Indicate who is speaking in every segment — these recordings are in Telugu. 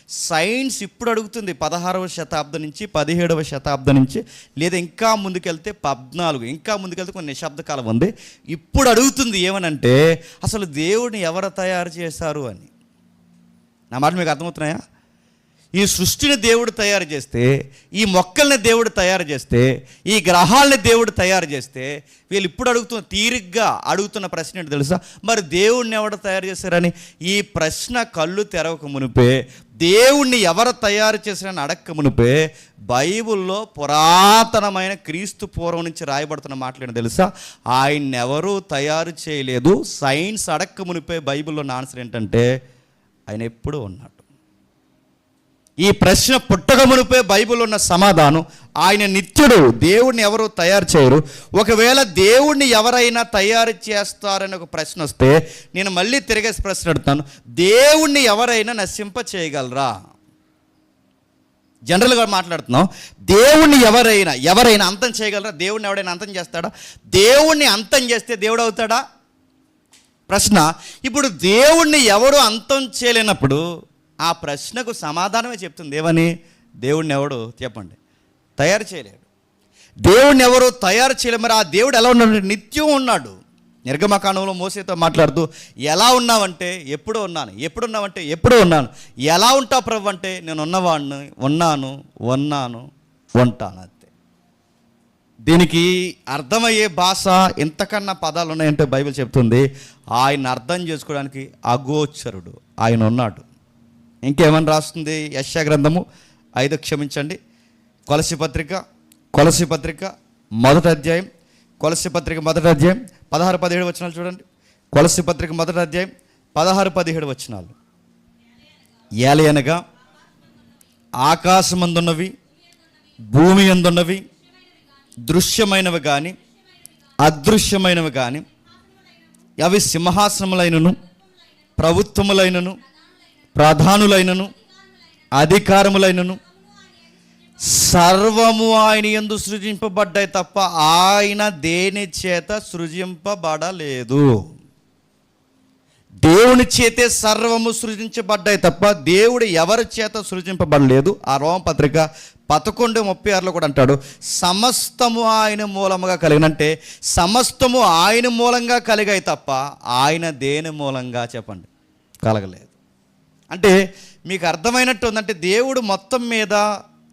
Speaker 1: సైన్స్ ఇప్పుడు అడుగుతుంది 16వ శతాబ్దం నుంచి 17వ శతాబ్దం నుంచి, లేదా ఇంకా ముందుకెళ్తే 14, ఇంకా ముందుకెళ్తే కొన్ని నిశ్శబ్ద కాలం ఉంది. ఇప్పుడు అడుగుతుంది ఏమనంటే అసలు దేవుడిని ఎవరు తయారు చేశారు అని. నా మాట మీకు అర్థమవుతున్నాయా? ఈ సృష్టిని దేవుడు తయారు చేస్తే, ఈ మొక్కల్ని దేవుడు తయారు చేస్తే, ఈ గ్రహాలని దేవుడు తయారు చేస్తే, వీళ్ళు ఇప్పుడు తీరిగ్గా అడుగుతున్న ప్రశ్న ఏంటి తెలుసా? మరి దేవుణ్ణి ఎవరు తయారు చేశారని. ఈ ప్రశ్న కళ్ళు తెరవక మునిపే, దేవుణ్ణి ఎవరు తయారు చేశారని అడక్క మునిపే, బైబిల్లో పురాతనమైన క్రీస్తు పూర్వం నుంచి రాయబడుతున్న మాటలు తెలుసా? ఆయన్ని ఎవరూ తయారు చేయలేదు. సైన్స్ అడక్క మునిపే బైబిల్లో ఆన్సర్ ఏంటంటే ఆయన ఎప్పుడూ ఉన్నాడు. ఈ ప్రశ్న పుట్టక మునిపే బైబిల్లో ఉన్న సమాధానం ఆయన నిత్యుడు. దేవుణ్ణి ఎవరు తయారు చేయరు. ఒకవేళ దేవుణ్ణి ఎవరైనా తయారు చేస్తారని ఒక ప్రశ్న వస్తే నేను మళ్ళీ తిరిగేసి ప్రశ్న అడుగుతాను, దేవుణ్ణి ఎవరైనా నశింప చేయగలరా? జనరల్గా మాట్లాడుతున్నాం. దేవుణ్ణి ఎవరైనా అంతం చేయగలరా? దేవుణ్ణి ఎవడైనా అంతం చేస్తాడా? దేవుణ్ణి అంతం చేస్తే దేవుడు అవుతాడా? ప్రశ్న. ఇప్పుడు దేవుణ్ణి ఎవరు అంతం చేయలేనప్పుడు ఆ ప్రశ్నకు సమాధానమే చెప్తుంది. ఏమని? దేవుణ్ణి ఎవడు చెప్పండి తయారు చేయలేడు. దేవుణ్ణి ఎవరు తయారు చేయలేరు. మరి ఆ దేవుడు ఎలా ఉన్నాడు? నిత్యం ఉన్నాడు. నిర్గమకాండంలో మోసేతో మాట్లాడుతూ ఎలా ఉన్నావంటే ఎప్పుడూ ఉన్నాను, ఎప్పుడున్నావంటే ఎప్పుడూ ఉన్నాను. ఎలా ఉంటావు ప్రభు అంటే నేను ఉన్నవాడిని, ఉన్నాను, ఉంటాను. అంతే. దీనికి అర్థమయ్యే భాష ఎంతకన్నా పదాలు ఉన్నాయంటే బైబిల్ చెప్తుంది ఆయన అర్థం చేసుకోవడానికి అగోచరుడు, ఆయన ఉన్నాడు. ఇంకేమని రాస్తుంది? యెషయా గ్రంథము 5 క్షమించండి, కొలస్సీ పత్రిక మొదటి అధ్యాయం 16-17 వచనాలు చూడండి. కొలస్సీ పత్రిక మొదటి అధ్యాయం 16-17 వచనాలు. ఏలయనగా ఆకాశమందున్నవి భూమి యందున్నవి దృశ్యమైనవి కానీ అదృశ్యమైనవి కానీ, అవి సింహాసనములైనను ప్రభుత్వములైనను ప్రధానులైనను అధికారములైనను సర్వము ఆయన యందు సృజింపబడ్డాయి తప్ప ఆయన దేని చేత సృజింపబడలేదు. దేవుని చేతే సర్వము సృజించబడ్డాయి తప్ప దేవుడు ఎవరి చేత సృజింపబడలేదు. ఆ రోమపత్రిక 11:36 కూడా అంటాడు సమస్తము ఆయన మూలముగా కలిగినంటే సమస్తము ఆయన మూలంగా కలిగాయి తప్ప ఆయన దేని మూలంగా చెప్పండి కలగలేదు. అంటే మీకు అర్థమైనట్టు ఉందంటే దేవుడు మొత్తం మీద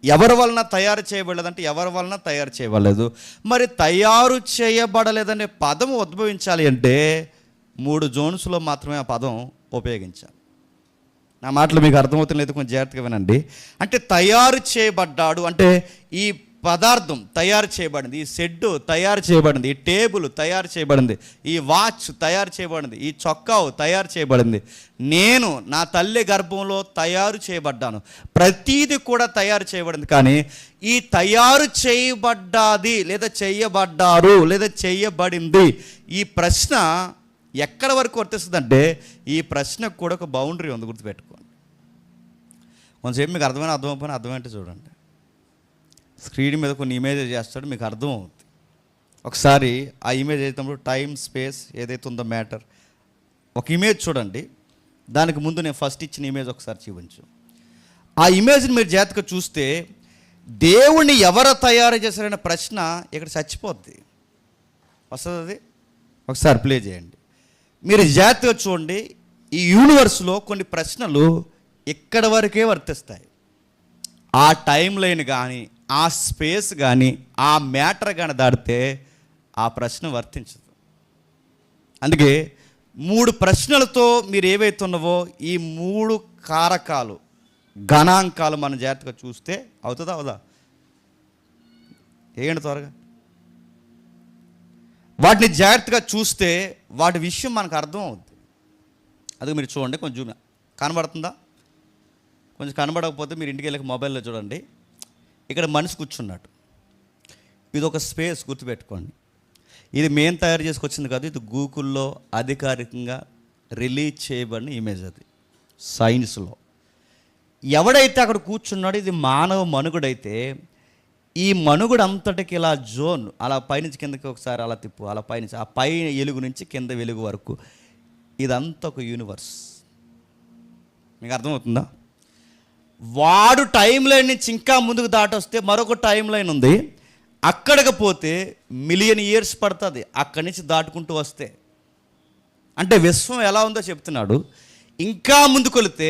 Speaker 1: ఎవరి వలన తయారు చేయబడలేదంటే ఎవరి వలన తయారు చేయబడలేదు. మరి తయారు చేయబడలేదనే పదం ఉద్భవించాలి అంటే 3 జోన్స్లో మాత్రమే ఆ పదం ఉపయోగించాలి. నా మాటలు మీకు అర్థమవుతులేదు, కొంచెం జాగ్రత్తగా వినండి. అంటే తయారు చేయబడ్డాడు అంటే ఈ పదార్థం తయారు చేయబడింది, ఈ షెడ్డు తయారు చేయబడింది, ఈ టేబుల్ తయారు చేయబడింది, ఈ వాచ్ తయారు చేయబడింది, ఈ చొక్కావు తయారు చేయబడింది. నేను నా తల్లి గర్భంలో తయారు చేయబడ్డాను. ప్రతీది కూడా తయారు చేయబడింది. కానీ ఈ తయారు చేయబడ్డాది లేదా చేయబడ్డారు లేదా చేయబడింది ఈ ప్రశ్న ఎక్కడ వరకు వర్తిస్తుందంటే ఈ ప్రశ్నకు కూడా ఒక బౌండరీ ఉంది, గుర్తుపెట్టుకోండి. కొంచెంసేపు మీకు అర్థమైపోయినా అర్థమైంటే చూడండి. స్క్రీన్ మీద కొన్ని ఇమేజెస్ చేస్తాడు, మీకు అర్థం అవుతుంది. ఒకసారి ఆ ఇమేజ్ అయితే టైం స్పేస్ ఏదైతే ఉందో మ్యాటర్, ఒక ఇమేజ్ చూడండి. దానికి ముందు నేను ఫస్ట్ ఇచ్చిన ఇమేజ్ ఒకసారి చూపించు. ఆ ఇమేజ్ని మీరు జాగ్రత్తగా చూస్తే దేవుణ్ణి ఎవరు తయారు చేశారనే ప్రశ్న ఇక్కడ చచ్చిపోద్ది. వస్తుంది అది ఒకసారి ప్లే చేయండి. మీరు జాగ్రత్తగా చూడండి. ఈ యూనివర్స్లో కొన్ని ప్రశ్నలు ఇక్కడ వరకే వర్తిస్తాయి. ఆ టైం లైన్ కానీ ఆ స్పేస్ కానీ ఆ మ్యాటర్ కానీ దాటితే ఆ ప్రశ్న వర్తించదు. అందుకే 3 ప్రశ్నలతో మీరు ఏవైతే ఉన్నావో ఈ 3 కారకాలు గణాంకాలు మనం జాగ్రత్తగా చూస్తే అవుతుందా అవదా? ఏంటి త్వరగా వాటిని జాగ్రత్తగా చూస్తే వాటి విషయం మనకు అర్థం అవుద్ది. అది మీరు చూడండి, కొంచెం కనబడుతుందా? కొంచెం కనబడకపోతే మీరు ఇంటికి వెళ్ళక మొబైల్లో చూడండి. ఇక్కడ మనిషి కూర్చున్నాడు. ఇది ఒక స్పేస్, గుర్తుపెట్టుకోండి. ఇది మేము తయారు చేసుకొచ్చింది కాదు, ఇది గూగుల్లో అధికారికంగా రిలీజ్ చేయబడిన ఇమేజ్. అది సైన్స్లో ఎవడైతే అక్కడ కూర్చున్నాడో ఇది మానవ మనుగుడైతే ఈ మనుగుడు అంతటికి ఇలా జోన్ అలా పైనుంచి కిందకి ఒకసారి అలా తిప్పు, అలా పైనుంచి ఆ పై వెలుగు నుంచి కింద వెలుగు వరకు ఇదంతా ఒక యూనివర్స్. మీకు అర్థమవుతుందా? వాడు టైం లైన్ నుంచి ఇంకా ముందుకు దాటొస్తే మరొక టైం లైన్ ఉంది, అక్కడికి పోతే మిలియన్ ఇయర్స్ పడుతుంది అక్కడి నుంచి దాటుకుంటూ వస్తే. అంటే విశ్వం ఎలా ఉందో చెప్తున్నాడు. ఇంకా ముందుకు వెళితే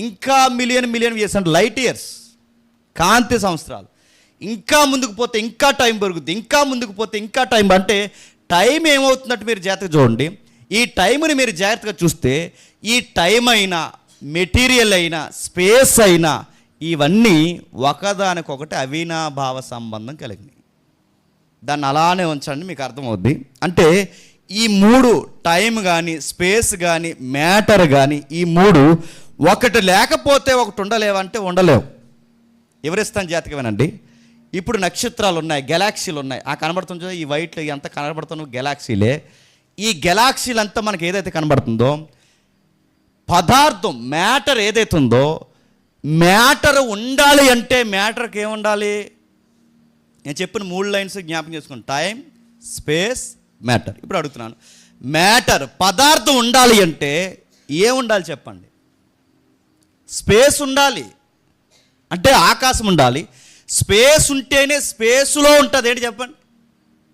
Speaker 1: ఇంకా మిలియన్ ఇయర్స్, అంటే లైట్ ఇయర్స్, కాంతి సంవత్సరాలు. ఇంకా ముందుకు పోతే ఇంకా టైం పెరుగుద్ది, ఇంకా ముందుకు పోతే ఇంకా టైం. అంటే టైం ఏమవుతున్నట్టు మీరు జాగ్రత్తగా చూడండి. ఈ టైంని మీరు జాగ్రత్తగా చూస్తే ఈ టైం అయినా, మెటీరియల్ అయినా, స్పేస్ అయినా, ఇవన్నీ ఒకదానికొకటి అవినాభావ సంబంధం కలిగినాయి. దాన్ని అలానే ఉంచండి, మీకు అర్థమవుద్ది. అంటే ఈ మూడు, టైం కానీ, స్పేస్ కానీ, మ్యాటర్ కానీ, ఈ మూడు ఒకటి లేకపోతే ఒకటి ఉండలేవంటే ఉండలేవు. ఎవరిస్తాను జాతకమేనండి. ఇప్పుడు నక్షత్రాలు ఉన్నాయి, గెలాక్సీలు ఉన్నాయి. ఆ కనబడుతుందో ఈ వైట్లో ఎంత కనబడుతుందో గెలాక్సీలే. ఈ గెలాక్సీలంతా మనకి ఏదైతే కనబడుతుందో పదార్థం, మ్యాటర్ ఏదైతే ఉందో, మ్యాటర్ ఉండాలి అంటే మ్యాటర్కి ఏముండాలి? నేను చెప్పిన 3 లైన్స్ జ్ఞాపకం చేసుకోండి. Time, space, matter. ఇప్పుడు అడుగుతున్నాను, మ్యాటర్ పదార్థం ఉండాలి అంటే ఏముండాలి చెప్పండి? స్పేస్ ఉండాలి, అంటే ఆకాశం ఉండాలి. స్పేస్ ఉంటేనే స్పేస్లో ఉంటుంది ఏంటి చెప్పండి?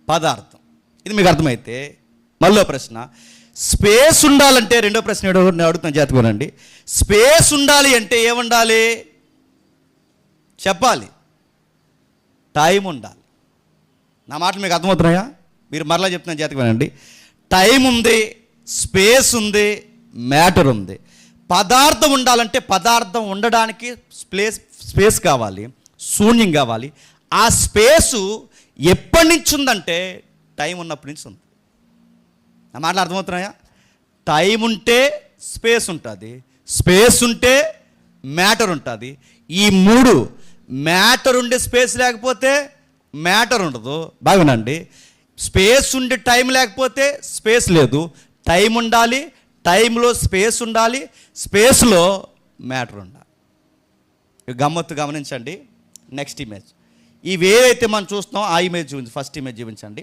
Speaker 1: పదార్థం. ఇది మీకు అర్థమైతే మళ్ళీ ప్రశ్న, స్పేస్ ఉండాలంటే రెండో ప్రశ్న అడుగుతున్నాను జాతకోనండి. స్పేస్ ఉండాలి అంటే ఏముండాలి చెప్పాలి? టైం ఉండాలి. నా మాటలు మీకు అర్థమవుతున్నాయా? మీరు మరలా చెప్తున్నాను జాతకమేనండి. టైం ఉంది, స్పేస్ ఉంది, మ్యాటర్ ఉంది. పదార్థం ఉండాలంటే పదార్థం ఉండడానికి స్పేస్ కావాలి, శూన్యం కావాలి. ఆ స్పేసు ఎప్పటి నుంచి ఉందంటే టైం ఉన్నప్పటి నుంచి ఉంది. నా మాటలు అర్థమవుతున్నాయా? టైం ఉంటే స్పేస్ ఉంటుంది, స్పేస్ ఉంటే మ్యాటర్ ఉంటుంది. ఈ మూడు, మ్యాటర్ ఉండే స్పేస్ లేకపోతే మ్యాటర్ ఉండదు. బాగునండి. స్పేస్ ఉండి టైం లేకపోతే స్పేస్ లేదు. టైం ఉండాలి, టైంలో స్పేస్ ఉండాలి, స్పేస్లో మ్యాటర్ ఉండాలి. గమ్మత్తు గమనించండి. Next image. ఇవి ఏదైతే మనం చూస్తున్నామో ఆ ఇమేజ్ చూపించి, ఫస్ట్ ఇమేజ్ చూపించండి.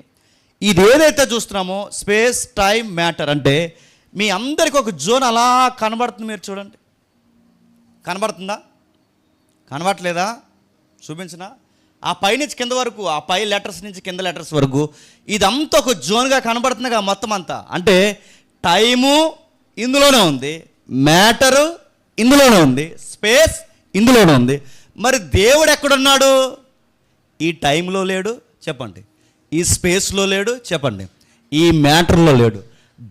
Speaker 1: ఇది ఏదైతే చూస్తున్నామో స్పేస్, టైం, మ్యాటర్ అంటే మీ అందరికి ఒక జోన్ అలా కనబడుతుంది. మీరు చూడండి, కనబడుతుందా? కనబడట్లేదా? చూపించిన ఆ పై నుంచి కింద వరకు, ఆ పై లెటర్స్ నుంచి కింద లెటర్స్ వరకు ఇదంతా ఒక జోన్గా కనబడుతుందిగా మొత్తం అంతా. అంటే టైము ఇందులోనే ఉంది, మ్యాటరు ఇందులోనే ఉంది, స్పేస్ ఇందులోనే ఉంది. మరి దేవుడు ఎక్కడున్నాడు? ఈ టైంలో లేడు చెప్పండి, ఈ స్పేస్లో లేడు చెప్పండి, ఈ మ్యాటర్లో లేడు.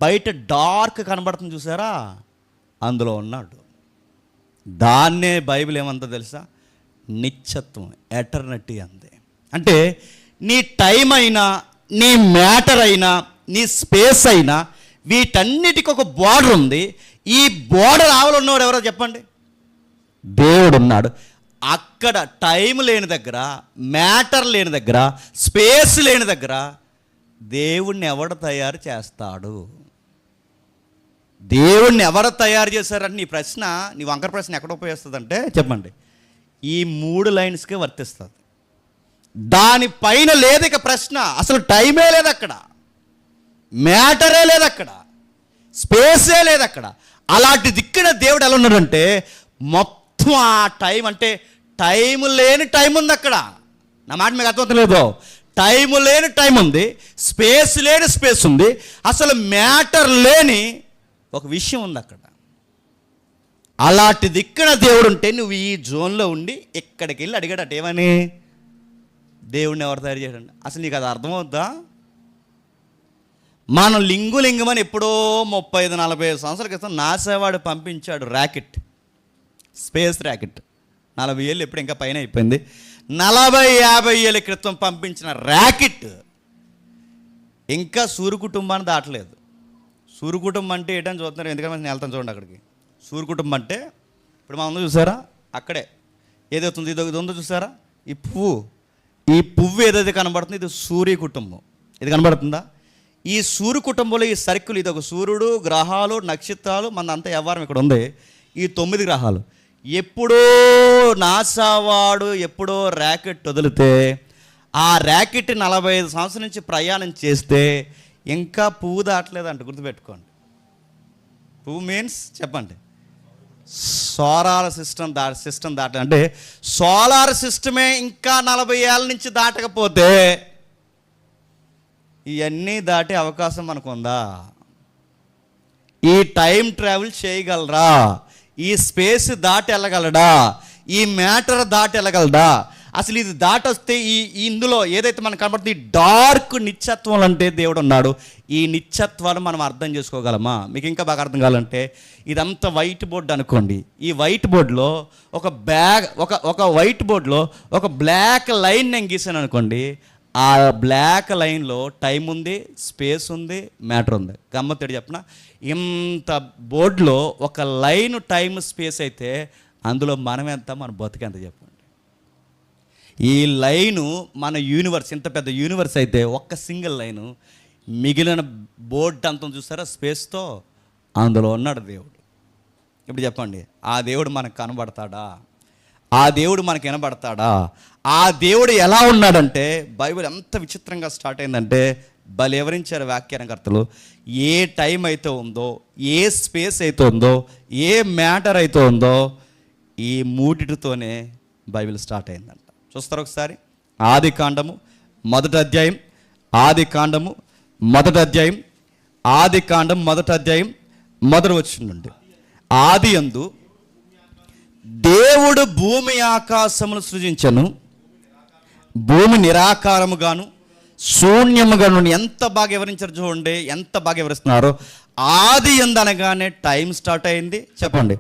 Speaker 1: బయట డార్క్ కనబడుతుంది చూసారా, అందులో ఉన్నాడు. దాన్నే బైబిల్ ఏమంతా తెలుసా? నిత్యత్వం, ఎటర్నిటీ అంది. అంటే నీ టైం అయినా, నీ మ్యాటర్ అయినా, నీ స్పేస్ అయినా, వీటన్నిటికి ఒక బోర్డర్ ఉంది. ఈ బోర్డర్ ఆవలు ఉన్నవాడు ఎవరో చెప్పండి? దేవుడు ఉన్నాడు. అక్కడ టైం లేని దగ్గర, మ్యాటర్ లేని దగ్గర, స్పేస్ లేని దగ్గర దేవుణ్ణి ఎవడు తయారు చేస్తాడు? దేవుణ్ణి ఎవరు తయారు చేశారంటే నీ ప్రశ్న, నీ వంకర ప్రశ్న ఎక్కడ ఉపయోగిస్తుందంటే చెప్పండి, ఈ 3 లైన్స్కే వర్తిస్తుంది. దానిపైన లేదు ఇక ప్రశ్న. అసలు టైమే లేదు అక్కడ, మ్యాటరే లేదు అక్కడ, స్పేసే లేదు అక్కడ. అలాంటి దిక్కున దేవుడు ఎలా ఉన్నాడంటే మొత్తం ఆ టైం, అంటే టైం లేని టైం ఉంది అక్కడ. నా మాట మీకు అర్థమవుతలేదు. టైం లేని టైం ఉంది, స్పేస్ లేని స్పేస్ ఉంది, అసలు మ్యాటర్ లేని ఒక విషయం ఉంది అక్కడ. అలాంటి దిక్కున దేవుడు ఉంటే నువ్వు ఈ జోన్లో ఉండి ఇక్కడికి వెళ్ళి అడిగాడట ఏమని? దేవుడిని ఎవరు తయారు చేయడండి? అసలు నీకు అది అర్థమవుద్దా? మనం లింగులింగమని ఎప్పుడో 35-40 సంవత్సరాల క్రితం నాసావాడు పంపించాడు ర్యాకెట్, స్పేస్ ర్యాకెట్. 40 ఏళ్ళు ఎప్పుడు ఇంకా పైన అయిపోయింది. 40-50 ఏళ్ళ క్రితం పంపించిన ర్యాకెట్ ఇంకా సూర్య కుటుంబాన్ని దాటలేదు. సూర్య కుటుంబం అంటే ఏంటని చూస్తున్నారు, ఎందుకంటే నేను వెళ్తాను చూడండి అక్కడికి. సూర్య కుటుంబం అంటే ఇప్పుడు మనం ఉందో చూసారా, అక్కడే ఏదవుతుంది, ఇది ఉందో చూసారా, ఈ పువ్వు ఏదైతే కనబడుతుంది ఇది సూర్య కుటుంబం. ఇది కనబడుతుందా? ఈ సూర్య కుటుంబంలో ఈ సర్కిల్, ఇది ఒక సూర్యుడు, గ్రహాలు, నక్షత్రాలు, మన అంతా వ్యవహారం ఇక్కడ ఉంది. ఈ 9 గ్రహాలు. ఎప్పుడో నాసావాడు ఎప్పుడో ర్యాకెట్ వదిలితే ఆ ర్యాకెట్ 45 సంవత్సరాల నుంచి ప్రయాణం చేస్తే ఇంకా పువ్వు దాటలేదంట. గుర్తుపెట్టుకోండి. పువ్వు మీన్స్ చెప్పండి, సోలార్ సిస్టమ్ దాట అంటే సోలార్ సిస్టమే ఇంకా 40 ఏళ్ళ నుంచి దాటకపోతే ఇవన్నీ దాటే అవకాశం మనకుందా? ఈ టైం ట్రావెల్ చేయగలరా? ఈ స్పేస్ దాటి వెళ్ళగలడా? ఈ మ్యాటర్ దాటి వెళ్ళగలడా? అసలు ఇది దాటొస్తే ఇందులో ఏదైతే మనకు కనబడుతుంది ఈ డార్క్ నిత్యత్వం అంటే దేవుడు ఉన్నాడు. ఈ నిత్యత్వాన్ని మనం అర్థం చేసుకోగలమా? మీకు ఇంకా బాగా అర్థం కావాలంటే ఇదంతా వైట్ బోర్డు అనుకోండి. ఈ వైట్ బోర్డులో ఒక వైట్ బోర్డులో ఒక బ్లాక్ లైన్ నేను గీసాను అనుకోండి. ఆ బ్లాక్ లైన్లో టైం ఉంది, స్పేస్ ఉంది, మ్యాటర్ ఉంది. గమ్మత్తేడు చెప్పనా, ఇంత బోర్డులో ఒక లైన్ టైం స్పేస్ అయితే అందులో మనం ఎంత, మన బతుకెంత చెప్పండి. ఈ లైను మన యూనివర్స్, ఇంత పెద్ద యూనివర్స్ అయితే ఒక్క సింగిల్ లైను, మిగిలిన బోర్డు అంతా చూస్తారా స్పేస్తో, అందులో ఉన్నాడు దేవుడు. ఇప్పుడు చెప్పండి, ఆ దేవుడు మనకు కనబడతాడా? ఆ దేవుడు మనకు వినబడతాడా? ఆ దేవుడు ఎలా ఉన్నాడంటే బైబిల్ ఎంత విచిత్రంగా స్టార్ట్ అయిందంటే భలే వివరించారు వ్యాఖ్యానకర్తలు. ఏ టైం అయితే ఉందో, ఏ స్పేస్ అయితే ఉందో, ఏ మ్యాటర్ అయితే ఉందో, ఈ మూడిటితోనే బైబిల్ స్టార్ట్ అయిందంట. చూస్తారు ఒకసారి, ఆది కాండము మొదటి అధ్యాయం మొదటి వచనం నుండి. ఆది యందు దేవుడు భూమి ఆకాశమును సృజించెను, భూమి నిరాకారముగాను శూన్యముగాను. ఎంత బాగా వివరించారు చూడండి, ఎంత బాగా వివరిస్తున్నారో. ఆది యందు అనగానే టైం స్టార్ట్ అయింది. చెప్పండి,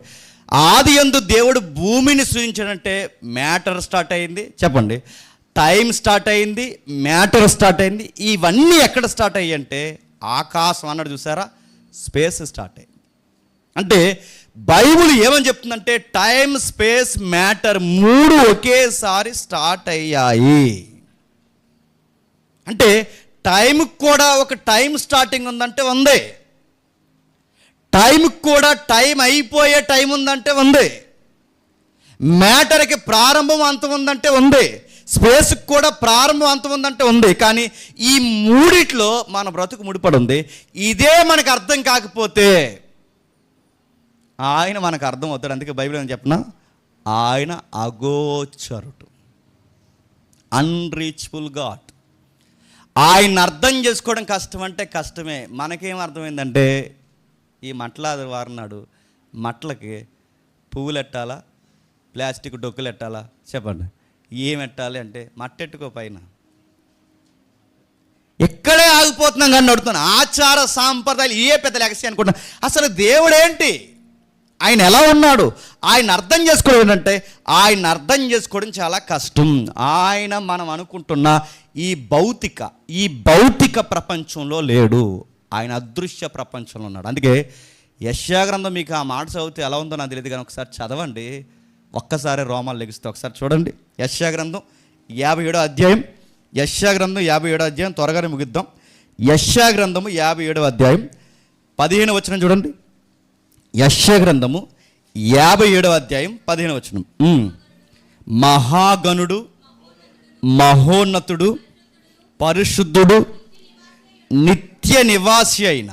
Speaker 1: ఆది యందు దేవుడు భూమిని సృజించాడంటే మ్యాటర్ స్టార్ట్ అయింది. చెప్పండి, టైం స్టార్ట్ అయింది, మ్యాటర్ స్టార్ట్ అయింది. ఇవన్నీ ఎక్కడ స్టార్ట్ అయ్యి అంటే ఆకాశం అన్నాడు చూసారా, స్పేస్ స్టార్ట్ అయింది. అంటే బైబిల్ ఏమని చెప్తుందంటే టైం, స్పేస్, మ్యాటర్ మూడు ఒకేసారి స్టార్ట్ అయ్యాయి. అంటే టైంకి కూడా ఒక టైం స్టార్టింగ్ ఉందంటే ఉంది, టైంకి కూడా టైం అయిపోయే టైం ఉందంటే ఉంది, మ్యాటర్కి ప్రారంభం అంతం ఉందంటే ఉంది, స్పేస్కి కూడా ప్రారంభం అంతం ఉందంటే ఉంది. కానీ ఈ మూడిట్లో మన బ్రతుకు ముడిపడి ఉంది. ఇదే మనకు అర్థం కాకపోతే ఆయన మనకు అర్థం అవుతాడు. అందుకే బైబిల్ అని చెప్పిన ఆయన అగోచరుడు, అన్రీచబుల్ గాడ్. ఆయన అర్థం చేసుకోవడం కష్టం అంటే కష్టమే. మనకేం అర్థమైందంటే ఈ మట్లాది వారన్నాడు, మట్లకి పువ్వులు ఎట్టాలా, ప్లాస్టిక్ డొక్కులు ఎట్టాలా? చెప్పండి, ఏం ఎట్టాలి అంటే మట్టెట్టుకో పైన. ఎక్కడే ఆగిపోతున్నాం కానీ అడుగుతున్నాను. ఆచార సాంప్రదాయాలు ఏ పెద్ద లెగసీ అనుకుంటున్నాను. అసలు దేవుడేంటి, ఆయన ఎలా ఉన్నాడు, ఆయన అర్థం చేసుకోవడం ఏంటంటే ఆయన అర్థం చేసుకోవడం చాలా కష్టం. ఆయన మనం అనుకుంటున్న ఈ భౌతిక ప్రపంచంలో లేడు, ఆయన అదృశ్య ప్రపంచంలో ఉన్నాడు. అందుకే యెషయా గ్రంథం, మీకు ఆ మాట చదివితే ఎలా ఉందో నాకు తెలియదు కానీ ఒకసారి చదవండి. ఒక్కసారి రోమాలు లెగిస్తే ఒకసారి చూడండి. యెషయా గ్రంథం 57వ అధ్యాయం, యెషయా గ్రంథం 57వ అధ్యాయం, త్వరగానే ముగిద్దాం. యెషయా గ్రంథము 57వ అధ్యాయం 15వ వచనం చూడండి. యెషయా గ్రంథము 57వ అధ్యాయం 15వ వచనం. మహాగణుడు, మహోన్నతుడు, పరిశుద్ధుడు, నిత్య నివాసి అయిన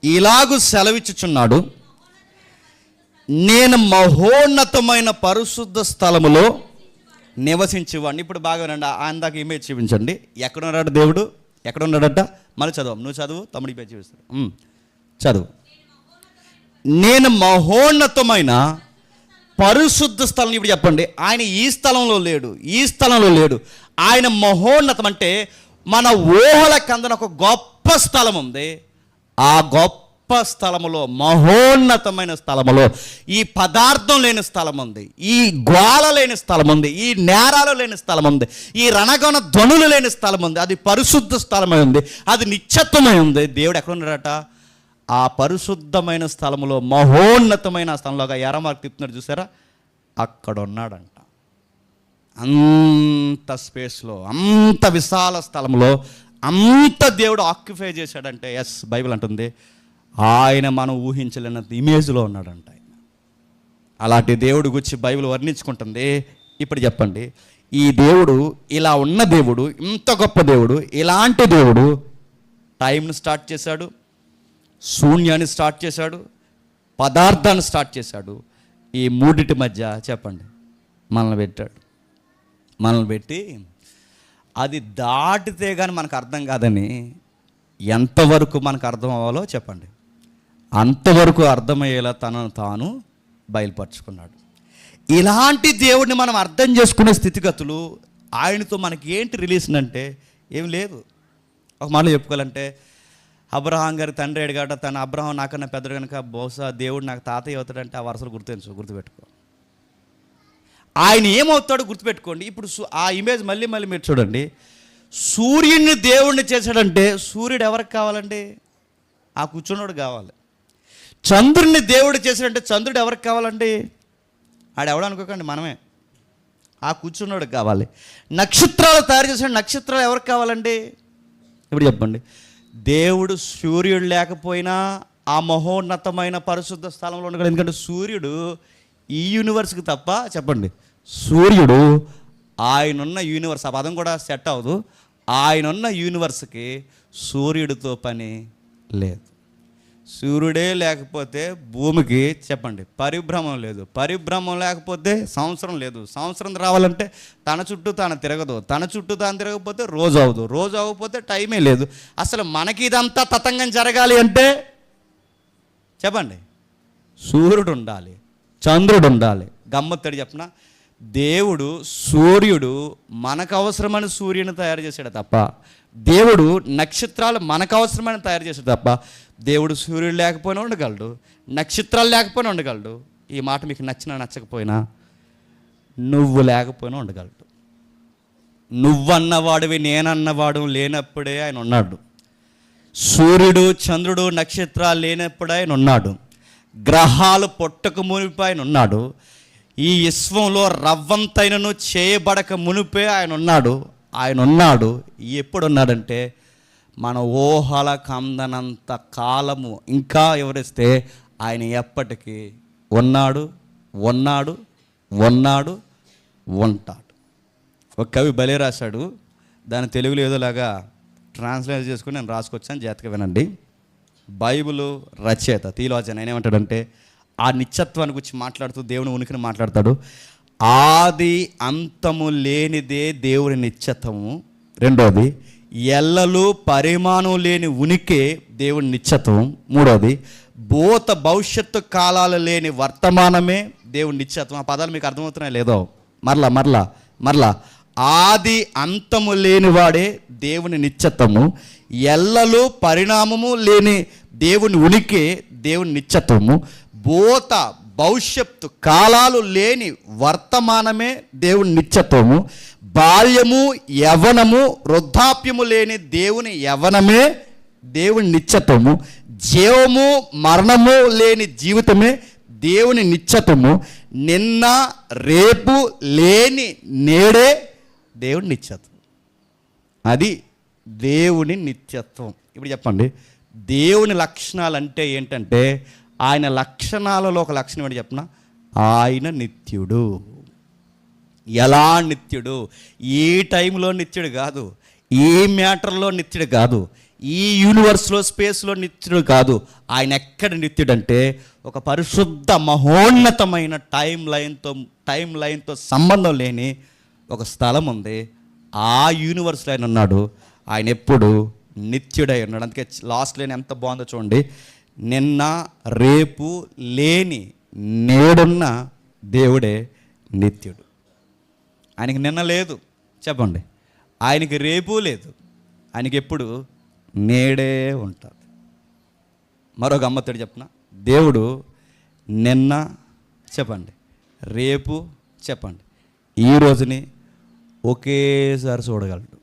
Speaker 1: ఇలాగు సెలవిచ్చుచున్నాడు, నేను మహోన్నతమైన పరిశుద్ధ స్థలములో నివసించేవాడిని. ఇప్పుడు బాగా రండి, ఆయన దాకా ఇమేజ్ చూపించండి. ఎక్కడ ఉన్నాడు దేవుడు, ఎక్కడ ఉన్నాడట? మళ్ళీ చదువు, నువ్వు చదువు, తమ్ముడి ఇమేజ్ చూపిస్తాడు. చదువు. నేను మహోన్నతమైన పరిశుద్ధ స్థలం. ఇప్పుడు చెప్పండి, ఆయన ఈ స్థలంలో లేడు, ఆయన మహోన్నతం. అంటే మన ఊహల కందన ఒక గొప్ప స్థలం ఉంది. ఆ గొప్ప స్థలములో, మహోన్నతమైన స్థలములో ఈ పదార్థం లేని స్థలం ఉంది, ఈ గ్వాల లేని స్థలం ఉంది, ఈ నేరాలు లేని స్థలం ఉంది, ఈ రణగణ ధ్వనులు లేని స్థలం ఉంది. అది పరిశుద్ధ స్థలమై ఉంది, అది నిత్యత్వమై ఉంది. దేవుడు ఎక్కడ ఉన్నాడట? ఆ పరిశుద్ధమైన స్థలములో, మహోన్నతమైన స్థలంలోగా ఎరమార్క్ తిప్పుతున్నాడు చూసారా, అక్కడ ఉన్నాడంట. అంత స్పేస్లో, అంత విశాల స్థలంలో అంత దేవుడు ఆక్యుపై చేశాడంటే ఎస్, బైబిల్ అంటుంది ఆయన మనం ఊహించలేనంత ఇమేజ్లో ఉన్నాడంట ఆయన. అలాంటి దేవుడు గురించి బైబిల్ వర్ణించుకుంటుంది. ఇప్పుడు చెప్పండి, ఈ దేవుడు, ఇలా ఉన్న దేవుడు, ఇంత గొప్ప దేవుడు, ఇలాంటి దేవుడు టైంను స్టార్ట్ చేశాడు, శూన్యాన్ని స్టార్ట్ చేశాడు, పదార్థాన్ని స్టార్ట్ చేశాడు. ఈ మూడిటి మధ్య చెప్పండి మనల్ని పెట్టాడు. మనల్ని పెట్టి అది దాటితే కానీ మనకు అర్థం కాదని ఎంతవరకు మనకు అర్థం అవ్వాలో చెప్పండి అంతవరకు అర్థమయ్యేలా తనను తాను బయలుపరుచుకున్నాడు. ఇలాంటి దేవుడిని మనం అర్థం చేసుకునే స్థితిగతులు ఆయనతో మనకి ఏంటి రిలేషన్ అంటే ఏం లేదు. ఒక మాట చెప్పుకోవాలంటే అబ్రహాం గారి తండ్రి అడిగాట, తన అబ్రహాం నాకన్నా పెద్దడు కనుక బహుశా దేవుడు నాకు తాతయ్య అవుతాడంటే ఆ వరుసలు గుర్తుపెట్టుకో. ఆయన ఏమవుతాడో గుర్తుపెట్టుకోండి. ఇప్పుడు ఆ ఇమేజ్ మళ్ళీ మీరు చూడండి. సూర్యుడిని దేవుడిని చేశాడంటే సూర్యుడు ఎవరికి కావాలండి? ఆ కూర్చున్నోడు కావాలి. చంద్రుడిని దేవుడు చేశాడంటే చంద్రుడు ఎవరికి కావాలండి? ఆడెవడు అనుకోకండి, మనమే. ఆ కూర్చున్నోడు కావాలి. నక్షత్రాలు తయారు చేసిన నక్షత్రాలు ఎవరికి కావాలండి? ఇప్పుడు చెప్పండి. దేవుడు సూర్యుడు లేకపోయినా ఆ మహోన్నతమైన పరిశుద్ధ స్థలంలో ఉండగలడు. ఎందుకంటే సూర్యుడు ఈ యూనివర్స్కి తప్ప, చెప్పండి, సూర్యుడు ఆయనున్న యూనివర్స్, ఆ పదం కూడా సెట్ అవ్వదు, ఆయనున్న యూనివర్స్కి సూర్యుడితో పని లేదు. సూర్యుడే లేకపోతే భూమికి చెప్పండి పరిభ్రమం లేదు. పరిభ్రమం లేకపోతే సంవత్సరం లేదు. సంవత్సరం రావాలంటే తన చుట్టూ తాను తిరగదు. తన చుట్టూ తాను తిరగకపోతే రోజు అవ్వదు. రోజు అవ్వకపోతే టైమే లేదు. అసలు మనకి ఇదంతా తతంగం జరగాలి అంటే చెప్పండి సూర్యుడు ఉండాలి, చంద్రుడు ఉండాలి. గమ్మత్తడి చెప్పనా, దేవుడు సూర్యుడు మనకు అవసరమైన సూర్యుని తయారు చేశాడు తప్ప, దేవుడు నక్షత్రాలు మనకు అవసరమైన తయారు చేశాడు తప్ప, దేవుడు సూర్యుడు లేకపోయినా ఉండగలడు, నక్షత్రాలు లేకపోయినా ఉండగలడు. ఈ మాట మీకు నచ్చినా నచ్చకపోయినా నువ్వు లేకపోయినా ఉండగలడు. నువ్వన్నవాడివి నేనన్నవాడు లేనప్పుడే ఆయన ఉన్నాడు. సూర్యుడు చంద్రుడు నక్షత్రాలు లేనప్పుడే ఆయన ఉన్నాడు. గ్రహాలు పొట్టక మునిపే ఆయన ఉన్నాడు. ఈ విశ్వంలో రవ్వంతైనను చేయబడక మునిపే ఆయన ఉన్నాడు. ఆయన ఉన్నాడు. ఎప్పుడు ఉన్నాడంటే మన ఊహల కందనంత కాలము ఇంకా వివరిస్తే ఆయన ఎప్పటికీ ఉన్నాడు, ఉన్నాడు, ఉన్నాడు, ఉంటాడు. ఒక కవి భలే రాశాడు. దాని తెలుగులో ఏదోలాగా ట్రాన్స్లేట్ చేసుకుని నేను రాసుకొచ్చాను, జాగ్రత్తగా వినండి. బైబిల్ రచయిత థియోలాజియన్ ఆయన ఏమంటాడంటే ఆ నిత్యత్వాన్ని గురించి మాట్లాడుతూ దేవుని ఉనికిని మాట్లాడతాడు. ఆది అంతము లేనిదే దేవుని నిత్యత్వము. రెండోది ఎల్లలు పరిమాణం లేని ఉనికి దేవుని నిత్యత్వం. మూడోది భూత భవిష్యత్తు కాలాలు లేని వర్తమానమే దేవుని నిత్యత్వం. ఆ పదాలు మీకు అర్థమవుతున్నాయి లేదో? మరలా ఆది అంతము లేనివాడే దేవుని నిత్యత్వము, ఎల్లలు పరిణామము లేని దేవుని ఉనికి దేవుని నిత్యత్వము, భూత భవిష్యత్తు కాలాలు లేని వర్తమానమే దేవుని నిత్యత్వము, బాల్యము యవ్వనము వృద్ధాప్యము లేని దేవుని యవ్వనమే దేవుని నిత్యత్వము, జీవము మరణము లేని జీవితమే దేవుని నిత్యత్వము, నిన్న రేపు లేని నేడే దేవుని నిత్యత్వం. అది దేవుని నిత్యత్వం. ఇప్పుడు చెప్పండి దేవుని లక్షణాలు అంటే ఏంటంటే, ఆయన లక్షణాలలో ఒక లక్షణం ఏంటి చెప్పనా, ఆయన నిత్యుడు. ఎలా నిత్యుడు? ఈ టైంలో నిత్యుడు కాదు, ఈ మ్యాటర్లో నిత్యుడు కాదు, ఈ యూనివర్స్లో స్పేస్లో నిత్యుడు కాదు. ఆయన ఎక్కడ నిత్యుడంటే ఒక పరిశుద్ధ మహోన్నతమైన టైం లైన్తో సంబంధం లేని ఒక స్థలం ఉంది. ఆ యూనివర్స్లో ఆయన ఉన్నాడు. ఆయన ఎప్పుడు నిత్యుడై ఉన్నాడు. అందుకే లాస్ట్ లేని ఎంత బాగుందో చూడండి. నిన్న రేపు లేని నేడున్న దేవుడే నిత్యుడు. ఆయనకి నిన్న లేదు చెప్పండి, ఆయనకి రేపు లేదు, ఆయనకి ఎప్పుడు నేడే ఉంటుంది. మరో గమ్మత్తడి చెప్పనా, దేవుడు నిన్న చెప్పండి, రేపు చెప్పండి, ఈ రోజుని ఒకేసారి చూడగలడు.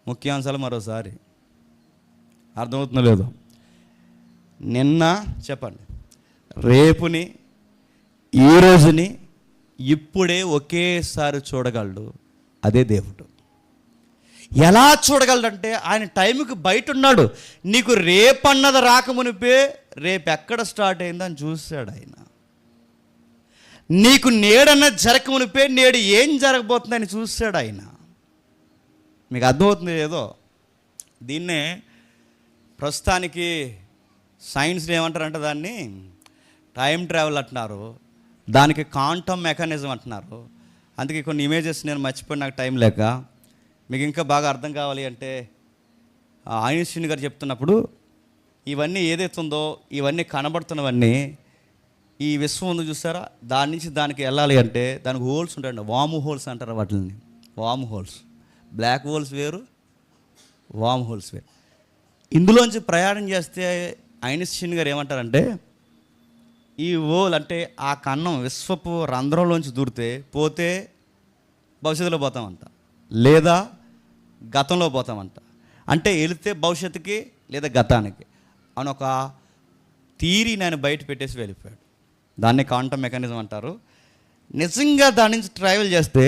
Speaker 1: ముఖ్యాంశాలు మరోసారి అర్థమవుతుందో లేదో, నిన్న చెప్పండి, రేపుని, ఈ రోజుని ఇప్పుడే ఒకేసారి చూడగలడు. అదే దేవుడు. ఎలా చూడగలడంటే ఆయన టైంకి బయట ఉన్నాడు. నీకు రేపన్నది రాకమునిపే రేపు ఎక్కడ స్టార్ట్ అయిందని చూశాడు ఆయన. నీకు నేడన్నది జరగమునిపే నేడు ఏం జరగబోతుందని చూశాడు ఆయన. మీకు అర్థమవుతుంది ఏదో? దీన్నే ప్రస్తుతానికి సైన్స్ని ఏమంటారంటే దాన్ని టైం ట్రావెల్ అంటున్నారు, దానికి క్వాంటమ్ మెకానిజం అంటున్నారు. అందుకే కొన్ని ఇమేజెస్ నేను మర్చిపోయి నాకు టైం లేక, మీకు ఇంకా బాగా అర్థం కావాలి అంటే ఐన్స్టీన్ గారు చెప్తున్నప్పుడు ఇవన్నీ ఏదైతే ఉందో ఇవన్నీ కనబడుతున్నవన్నీ ఈ విశ్వం ఉంది చూసారా, దాని నుంచి దానికి వెళ్ళాలి అంటే దానికి హోల్స్ ఉంటాయండి, వామ్ హోల్స్ అంటారు వాటిని. వామ్ హోల్స్, బ్లాక్ హోల్స్ వేరు, వామ్ హోల్స్ వేరు. ఇందులోంచి ప్రయాణం చేస్తే ఐన్స్టీన్ గారు ఏమంటారంటే ఈ హోల్ అంటే ఆ కన్నం విశ్వపు రంధ్రంలోంచి దూరితే పోతే భవిష్యత్తులో పోతామంట, లేదా గతంలో పోతామంట. అంటే వెళితే భవిష్యత్తుకి లేదా గతానికి అని ఒక థియరీ నేను బయట పెట్టేసి వెళ్ళిపోయాడు. దాన్ని క్వాంటమ్ మెకానిజం అంటారు. నిజంగా దాని నుంచి ట్రావెల్ చేస్తే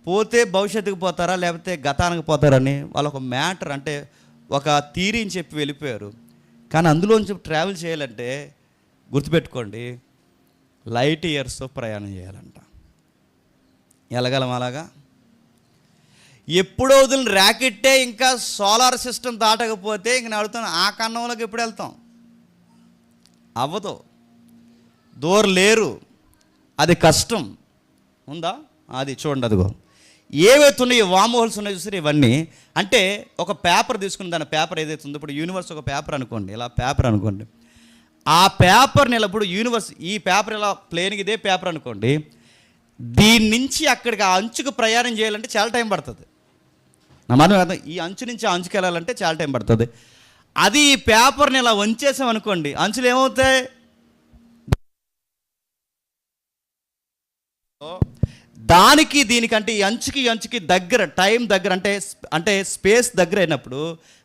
Speaker 1: పోతే భవిష్యత్తుకు పోతారా లేకపోతే గతానికి పోతారని వాళ్ళు ఒక మ్యాటర్ అంటే ఒక థియరీని చెప్పి వెళ్ళిపోయారు. కానీ అందులోంచి ట్రావెల్ చేయాలంటే గుర్తుపెట్టుకోండి, లైట్ ఇయర్స్తో ప్రయాణం చేయాలంట. వెళ్ళగలం అలాగా? ఎప్పుడో వదిలిన ర్యాకెట్టే ఇంకా సోలార్ సిస్టమ్ దాటకపోతే ఇంక నేను అడుగుతాను, ఆ కన్నంలోకి ఎప్పుడు వెళ్తాం? అవ్వదు, దూరం లేరు, అది కష్టం. ఉందా? అది చూడండి, అదిగో ఏవైతే ఉన్నాయో వామ్ హోల్స్ ఉన్నాయో చూసారు ఇవన్నీ. అంటే ఒక పేపర్ తీసుకుని దాని పేపర్ ఏదైతే ఉందో, ఇప్పుడు యూనివర్స్ ఒక పేపర్ అనుకోండి, ఇలా పేపర్ అనుకోండి, ఆ పేపర్ని ఇలా ఇప్పుడు యూనివర్స్ ఈ పేపర్ ఇలా ప్లేన్కి ఇదే పేపర్ అనుకోండి, దీని నుంచి అక్కడికి ఆ అంచుకు ప్రయాణం చేయాలంటే చాలా టైం పడుతుంది. నా మాట అర్థం, ఈ అంచు నుంచి ఆ అంచుకి వెళ్ళాలంటే చాలా టైం పడుతుంది. అది ఈ పేపర్ని ఇలా వంచేసాం అనుకోండి, అంచులు ఏమవుతాయి? దానికి దీనికంటే ఈ అంచుకి దగ్గర టైం దగ్గర అంటే స్పేస్ దగ్గర అయినప్పుడు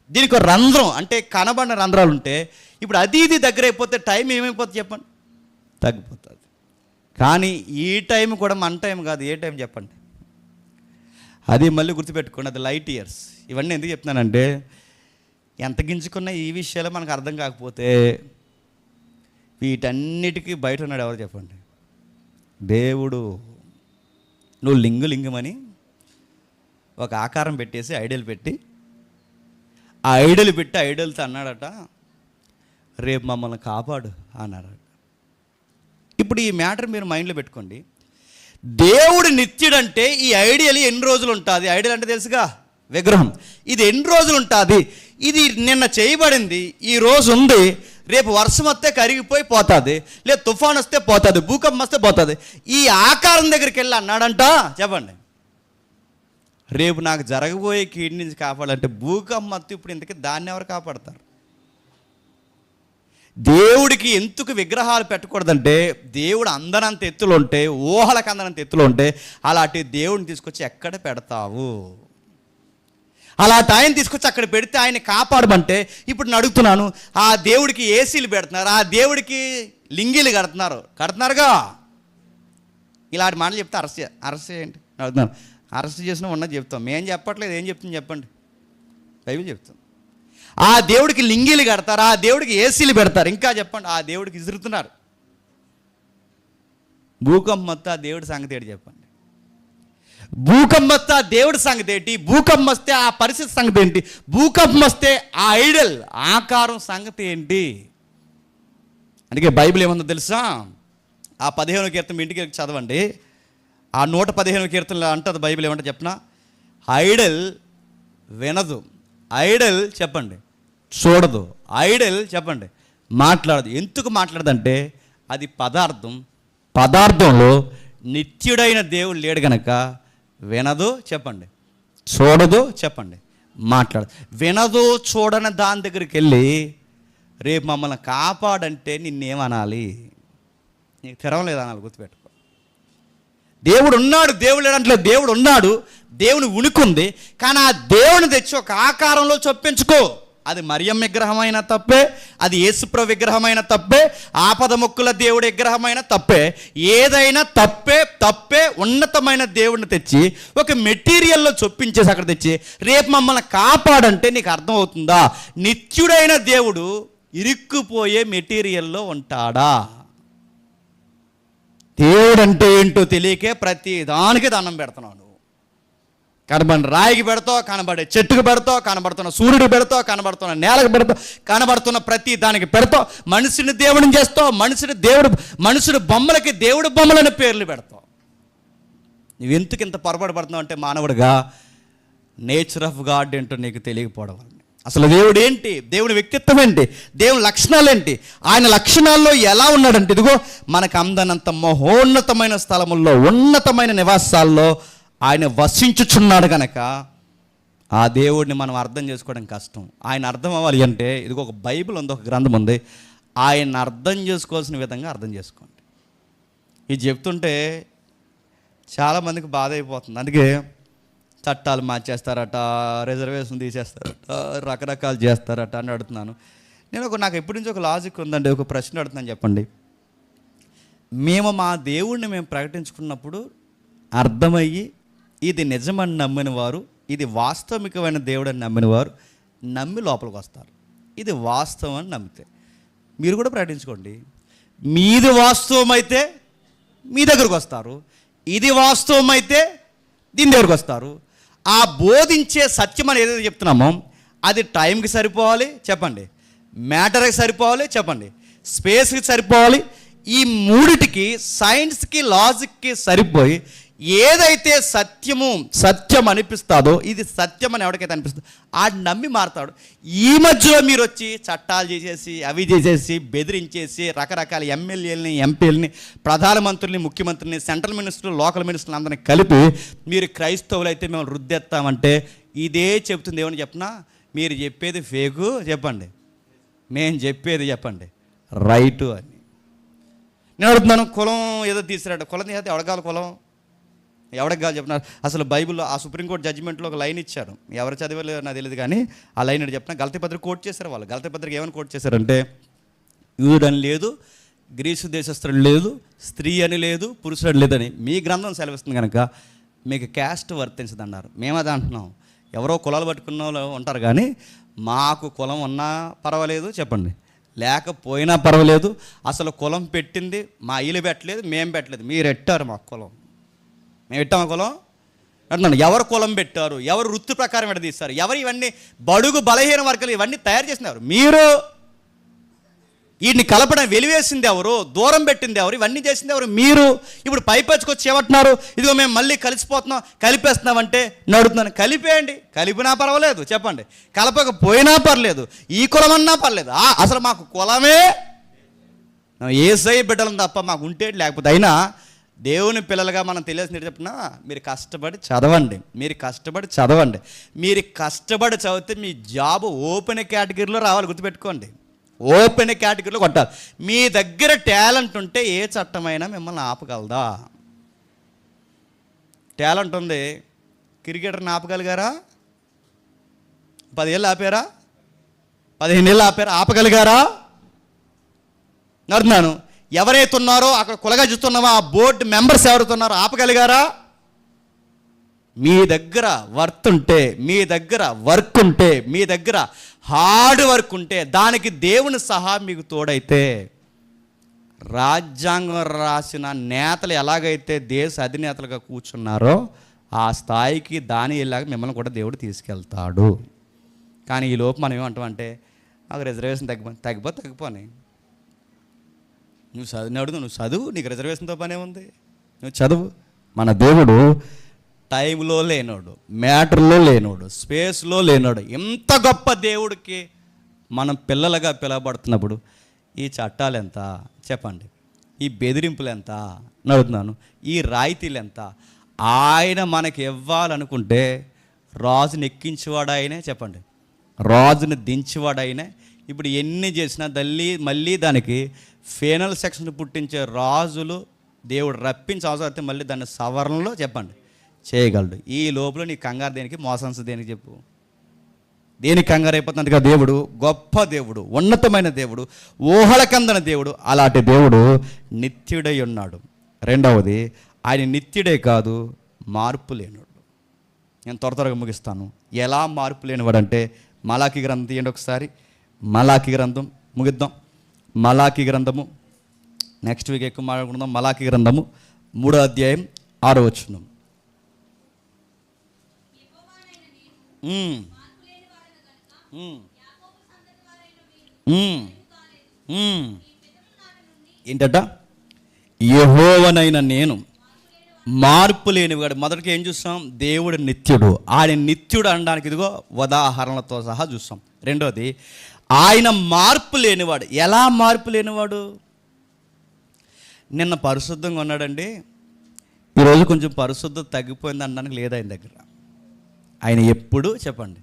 Speaker 1: దీనికి ఒక రంధ్రం అంటే కనబడిన రంధ్రాలు ఉంటే ఇప్పుడు అది ఇది దగ్గర అయిపోతే టైం ఏమైపోతుంది చెప్పండి? తగ్గిపోతుంది. కానీ ఈ టైం కూడా మన టైం కాదు. ఏ టైం చెప్పండి? అది మళ్ళీ గుర్తుపెట్టుకోండి, అది లైట్ ఇయర్స్. ఇవన్నీ ఎందుకు చెప్తున్నానంటే ఎంత గింజుకున్నా ఈ విషయాలు మనకు అర్థం కాకపోతే వీటన్నిటికీ బయట ఉన్నాడు ఎవరు చెప్పండి? దేవుడు. నువ్వు లింగమని ఒక ఆకారం పెట్టేసి ఐడియల్ పెట్టి ఆ ఐడియల్తో అన్నాడట, రేపు మమ్మల్ని కాపాడు అన్నాడట. ఇప్పుడు ఈ మ్యాటర్ మీరు మైండ్లో పెట్టుకోండి. దేవుడు నిత్యుడంటే ఈ ఐడియల్ ఎన్ని రోజులు ఉంటుంది? ఐడియల్ అంటే తెలుసుగా, విగ్రహం. ఇది ఎన్ని రోజులు ఉంటుంది? ఇది నిన్న చేయబడింది, ఈ రోజు ఉంది, రేపు వర్షం వస్తే కరిగిపోయి పోతుంది, లేదా తుఫాన్ వస్తే పోతుంది, భూకంపం వస్తే పోతుంది. ఈ ఆకారం దగ్గరికి వెళ్ళి అన్నాడంట, చెప్పండి, రేపు నాకు జరగబోయే కీడి నుంచి కాపాడాలంటే భూకంపం వస్తే ఇప్పుడు ఇంతకీ దాన్ని ఎవరు కాపాడతారు? దేవుడికి ఎందుకు విగ్రహాలు పెట్టకూడదంటే దేవుడు అందనంత ఎత్తులు ఉంటే, ఊహలకు అందనంత ఎత్తులు ఉంటే అలాంటి దేవుడిని తీసుకొచ్చి ఎక్కడ పెడతావు? అలాంటి ఆయన తీసుకొచ్చి అక్కడ పెడితే ఆయన కాపాడమంటే ఇప్పుడు నేను అడుగుతున్నాను, ఆ దేవుడికి ఏసీలు పెడుతున్నారు, ఆ దేవుడికి లింగీలు కడుతున్నారుగా. ఇలాంటి మాటలు చెప్తే అరెస్ట్ చేయండి అడుగుతున్నాను. అరెస్ట్ చేసినా ఉన్నది చెప్తాం, మేము చెప్పట్లేదు. ఏం చెప్తుంది చెప్పండి? బైబిల్ చెప్తాం. ఆ దేవుడికి లింగీలు కడతారు, ఆ దేవుడికి ఏసీలు పెడతారు, ఇంకా చెప్పండి ఆ దేవుడికి ఇసురుతున్నారు. భూకంపం వస్తే ఆ దేవుడి సంగతి ఏంటి చెప్పండి? భూకంపం వస్తే ఆ దేవుడి సంగతి ఏంటి? భూకంపం వస్తే ఆ పరిస్థితి సంగతి ఏంటి? భూకంపం వస్తే ఆ ఐడల్ ఆకారం సంగతి ఏంటి? అందుకే బైబిల్ ఏమందో తెలుసా? ఆ 15వ కీర్తన ఇంటికి చదవండి. ఆ 115వ కీర్తనలో అంటుంది బైబిల్ ఏమంటే చెప్పనా? ఐడల్ వినదు, ఐడల్ చెప్పండి చూడదు, ఐడల్ చెప్పండి మాట్లాడదు. ఎందుకు మాట్లాడదంటే అది పదార్థంలో నిత్యుడైన దేవుడు లేడు గనక వినదు చెప్పండి, చూడదు చెప్పండి, మాట్లాడదు. వినదు చూడని దాని దగ్గరికి వెళ్ళి రేపు మమ్మల్ని కాపాడంటే నిన్నేమనాలి? నీకు తెరవలేదు అనాలి. గుర్తుపెట్టుకో, దేవుడు ఉన్నాడు, దేవుడు లేడంటే దేవుడు ఉన్నాడు, దేవుని ఉనికుంది. కానీ ఆ దేవుని తెచ్చి ఒక ఆకారంలో చొప్పించుకో. అది మరియం విగ్రహమైన తప్పే, అది యేసుప్రభు విగ్రహమైన తప్పే, ఆపద మొక్కుల దేవుడి విగ్రహమైన తప్పే, ఏదైనా తప్పే. ఉన్నతమైన దేవుడిని తెచ్చి ఒక మెటీరియల్లో చొప్పించేసి అక్కడ తెచ్చి రేపు మమ్మల్ని కాపాడంటే నీకు అర్థమవుతుందా? నిత్యుడైన దేవుడు ఇరుక్కుపోయే మెటీరియల్లో ఉంటాడా? దేవుడు అంటే ఏంటో తెలియకే ప్రతి దానికి దండం పెడుతున్నావు నువ్వు. కనబడిన రాయికి పెడతావు, కనబడే చెట్టుకు పెడతావు, కనబడుతున్న సూర్యుడికి పెడతావు, కనబడుతున్న నేలకు పెడతావు, కనబడుతున్న ప్రతి దానికి పెడతావు. మనిషిని దేవుడిని చేస్తావు, మనుషుడు బొమ్మలకి దేవుడు బొమ్మలని పేర్లు పెడతావు. నువ్వెందుకు ఇంత పొరపాటు పడుతున్నావు అంటే మానవుడిగా నేచర్ ఆఫ్ గాడ్ ఏంటో నీకు తెలియకపోవడం. అసలు దేవుడు ఏంటి, దేవుడి వ్యక్తిత్వం ఏంటి, దేవుని లక్షణాలు ఏంటి, ఆయన లక్షణాల్లో ఎలా ఉన్నాడంటే ఇదిగో మనకు అందనంత మహోన్నతమైన స్థలముల్లో, ఉన్నతమైన నివాసాల్లో ఆయన వసించుచున్నాడు కనుక ఆ దేవుడిని మనం అర్థం చేసుకోవడం కష్టం. ఆయన అర్థం అవ్వాలి అంటే ఇదిగో ఒక బైబిల్ ఉంది, ఒక గ్రంథం ఉంది, ఆయన అర్థం చేసుకోవాల్సిన విధంగా అర్థం చేసుకోండి. ఇది చెప్తుంటే చాలామందికి బాధ అయిపోతుంది. అందుకే చట్టాలు మార్చేస్తారట, రిజర్వేషన్ తీసేస్తారట, రకరకాలు చేస్తారట అని అడుగుతున్నాను. నాకు ఎప్పటి నుంచి ఒక లాజిక్ ఉందండి, ఒక ప్రశ్న అడుగుతున్నాను, చెప్పండి. మేము మా దేవుడిని మేము ప్రకటించుకున్నప్పుడు అర్థమయ్యి ఇది నిజమని నమ్మిన వారు, ఇది వాస్తవికమైన దేవుడు అని నమ్మిన వారు నమ్మి లోపలికి వస్తారు. ఇది వాస్తవం అని నమ్మితే మీరు కూడా ప్రకటించుకోండి. మీది వాస్తవం అయితే మీ దగ్గరకు వస్తారు, ఇది వాస్తవం అయితే దీని దగ్గరకు వస్తారు. ఆ బోధించే సత్యం అని ఏదైతే చెప్తున్నామో అది టైంకి సరిపోవాలి, చెప్పండి, మ్యాటర్కి సరిపోవాలి, చెప్పండి, స్పేస్కి సరిపోవాలి. ఈ మూడిటికి, సైన్స్కి, లాజిక్కి సరిపోయి ఏదైతే సత్యం అనిపిస్తుందో, ఇది సత్యం అని ఎవరికైతే అనిపిస్తుందో ఆడు నమ్మి మారతాడు. ఈ మధ్యలో మీరు వచ్చి చట్టాలు చేసేసి, అవి చేసేసి, బెదిరించేసి, రకరకాల ఎమ్మెల్యేలని, ఎంపీలని, ప్రధానమంత్రుల్ని, ముఖ్యమంత్రిని, సెంట్రల్ మినిస్టర్లు, లోకల్ మినిస్టర్లు అందరినీ కలిపి మీరు క్రైస్తవులు అయితే మేము రుద్దెత్తామంటే ఇదే చెప్తుంది. ఏమని చెప్పినా మీరు చెప్పేది ఫేకు, చెప్పండి, మేము చెప్పేది చెప్పండి రైటు అని. నేను అడుగుతున్నాను, కులం ఏదో తీసిరాడు, కులం తీస్తే ఎవడగాలి, కులం ఎవరికి కాదు చెప్తున్నారు. అసలు బైబిల్లో ఆ సుప్రీంకోర్టు జడ్జిమెంట్లో ఒక లైన్ ఇచ్చారు, ఎవరు చదివలేదు నాకు తెలియదు, కానీ ఆ లైన్ అని చెప్పిన గలతీ పత్రిక కోట్ చేశారు. వాళ్ళు గలతీ పత్రిక ఏమని కోట్ చేశారంటే యూదుడని లేదు, గ్రీసు దేశస్థుడు లేదు, స్త్రీ అని లేదు, పురుషుడు లేదని మీ గ్రంథం సెలవిస్తుంది కనుక మీకు క్యాస్ట్ వర్తించదు అన్నారు. మేము అది అంటున్నాం, ఎవరో కులాలు పట్టుకున్న వాళ్ళు ఉంటారు, కానీ మాకు కులం ఉన్నా పర్వాలేదు, చెప్పండి, లేకపోయినా పర్వాలేదు. అసలు కులం పెట్టింది మా ఇల్లు పెట్టలేదు, మేము పెట్టలేదు, మీరు ఎట్టారు మాకు కులం, మేము పెట్టామా కులం అంటున్నాను. ఎవరు కులం పెట్టారు, ఎవరు వృత్తి ప్రకారం విడదీస్తారు, ఎవరు ఇవన్నీ బడుగు బలహీన వర్గాలు ఇవన్నీ తయారు చేసినారు మీరు. వీటిని కలపడం వెలివేసింది ఎవరు, దూరం పెట్టింది ఎవరు, ఇవన్నీ చేసింది ఎవరు, మీరు. ఇప్పుడు పైపచ్చుకొచ్చి ఏమంటున్నారు, ఇదిగో మేము మళ్ళీ కలిసిపోతున్నాం, కలిపేస్తున్నామంటే నడుతున్నాను. కలిపేయండి, కలిపినా పర్వాలేదు, చెప్పండి, కలపకపోయినా పర్లేదు, ఈ కులం అన్నా పర్లేదు. అసలు మాకు కులమే యేసయ్య బిడ్డలం తప్ప మాకు ఉంటే లేకపోతే. అయినా దేవుని పిల్లలుగా మనం తెలియాల్సింది చెప్పినా మీరు కష్టపడి చదవండి, మీరు కష్టపడి చదివితే మీ జాబ్ ఓపెన్ కేటగిరీలో రావాలి, గుర్తుపెట్టుకోండి, ఓపెన్ కేటగిరీలో కొట్టాలి. మీ దగ్గర టాలెంట్ ఉంటే ఏ చట్టమైనా మిమ్మల్ని ఆపగలదా? టాలెంట్ ఉంది, క్రికెటర్ని ఆపగలిగారా? 10 ఏళ్ళు ఆపారా? 15 ఏళ్ళు ఆపారా? ఆపగలిగారా? అడుగుతున్నాను. ఎవరైతే ఉన్నారో అక్కడ కులగా చూస్తున్నామో ఆ బోర్డు మెంబర్స్ ఎవరుతున్నారో ఆపగలిగారా? మీ దగ్గర వర్త్ ఉంటే, మీ దగ్గర వర్క్ ఉంటే, మీ దగ్గర హార్డ్ వర్క్ ఉంటే, దానికి దేవుని సహా మీకు తోడైతే, రాజ్యాంగం రాసిన నేతలు ఎలాగైతే దేశ అధినేతలుగా కూర్చున్నారో ఆ స్థాయికి దానిలాగా మిమ్మల్ని కూడా దేవుడు తీసుకెళ్తాడు. కానీ ఈ లోపు మనం ఏమంటామంటే నాకు రిజర్వేషన్ తగ్గిపోని, నువ్వు చదువు, నీకు రిజర్వేషన్తో పనే ఉంది, నువ్వు చదువు. మన దేవుడు టైంలో లేనోడు, మ్యాటర్లో లేనోడు, స్పేస్లో లేనోడు. ఇంత గొప్ప దేవుడికి మనం పిల్లలుగా పిలవబడుతున్నప్పుడు ఈ చట్టాలు ఎంత, చెప్పండి, ఈ బెదిరింపులు ఎంత నడుతున్నాను, ఈ రాయితీలు ఎంత? ఆయన మనకి ఇవ్వాలనుకుంటే రాజుని ఎక్కించేవాడు ఆయనే, చెప్పండి, రాజుని దించేవాడు ఆయనే. ఇప్పుడు ఎన్ని చేసినా మళ్ళీ దానికి ఫైనల్ సెక్షన్ పుట్టించే రాజులు దేవుడు రప్పించి అవసరం అయితే మళ్ళీ దాన్ని సవరణలో, చెప్పండి, చేయగలడు. ఈ లోపల నీ కంగారు దేనికి, మోసంస దేనికి చెప్పు, దేనికి కంగారు అయిపోతుంది కదా? దేవుడు గొప్ప దేవుడు, ఉన్నతమైన దేవుడు, ఊహలకందని దేవుడు. అలాంటి దేవుడు నిత్యుడై ఉన్నాడు. రెండవది, ఆయన నిత్యుడే కాదు, మార్పు లేనివాడు. నేను త్వరగా ముగిస్తాను. ఎలా మార్పు లేనివాడంటే మలాకి గ్రంథం తీయండి ఒకసారి, మలాకి గ్రంథం ముగిద్దాం. మలాకి గ్రంథము నెక్స్ట్ వీక్ ఎక్కువ మాట్లాడుకుందాం. మలాకి గ్రంథము 3వ అధ్యాయం 6వ వచనం. ఉమ్, ఉమ్, ఉమ్, ఉమ్. ఏంటట? యెహోవానైన నేను మార్పు లేనివాడు. మొదటికి ఏం చూస్తాం? దేవుడు నిత్యుడు. ఆయన నిత్యుడు అనడానికి ఇదిగో ఉదాహరణలతో సహా చూస్తాం. రెండోది, ఆయన మార్పు లేనివాడు. ఎలా మార్పు లేనివాడు? నిన్న పరిశుద్ధంగా ఉన్నాడండి, ఈరోజు కొంచెం పరిశుద్ధత తగ్గిపోయింది అనడానికి లేదు ఆయన దగ్గర. ఆయన ఎప్పుడు చెప్పండి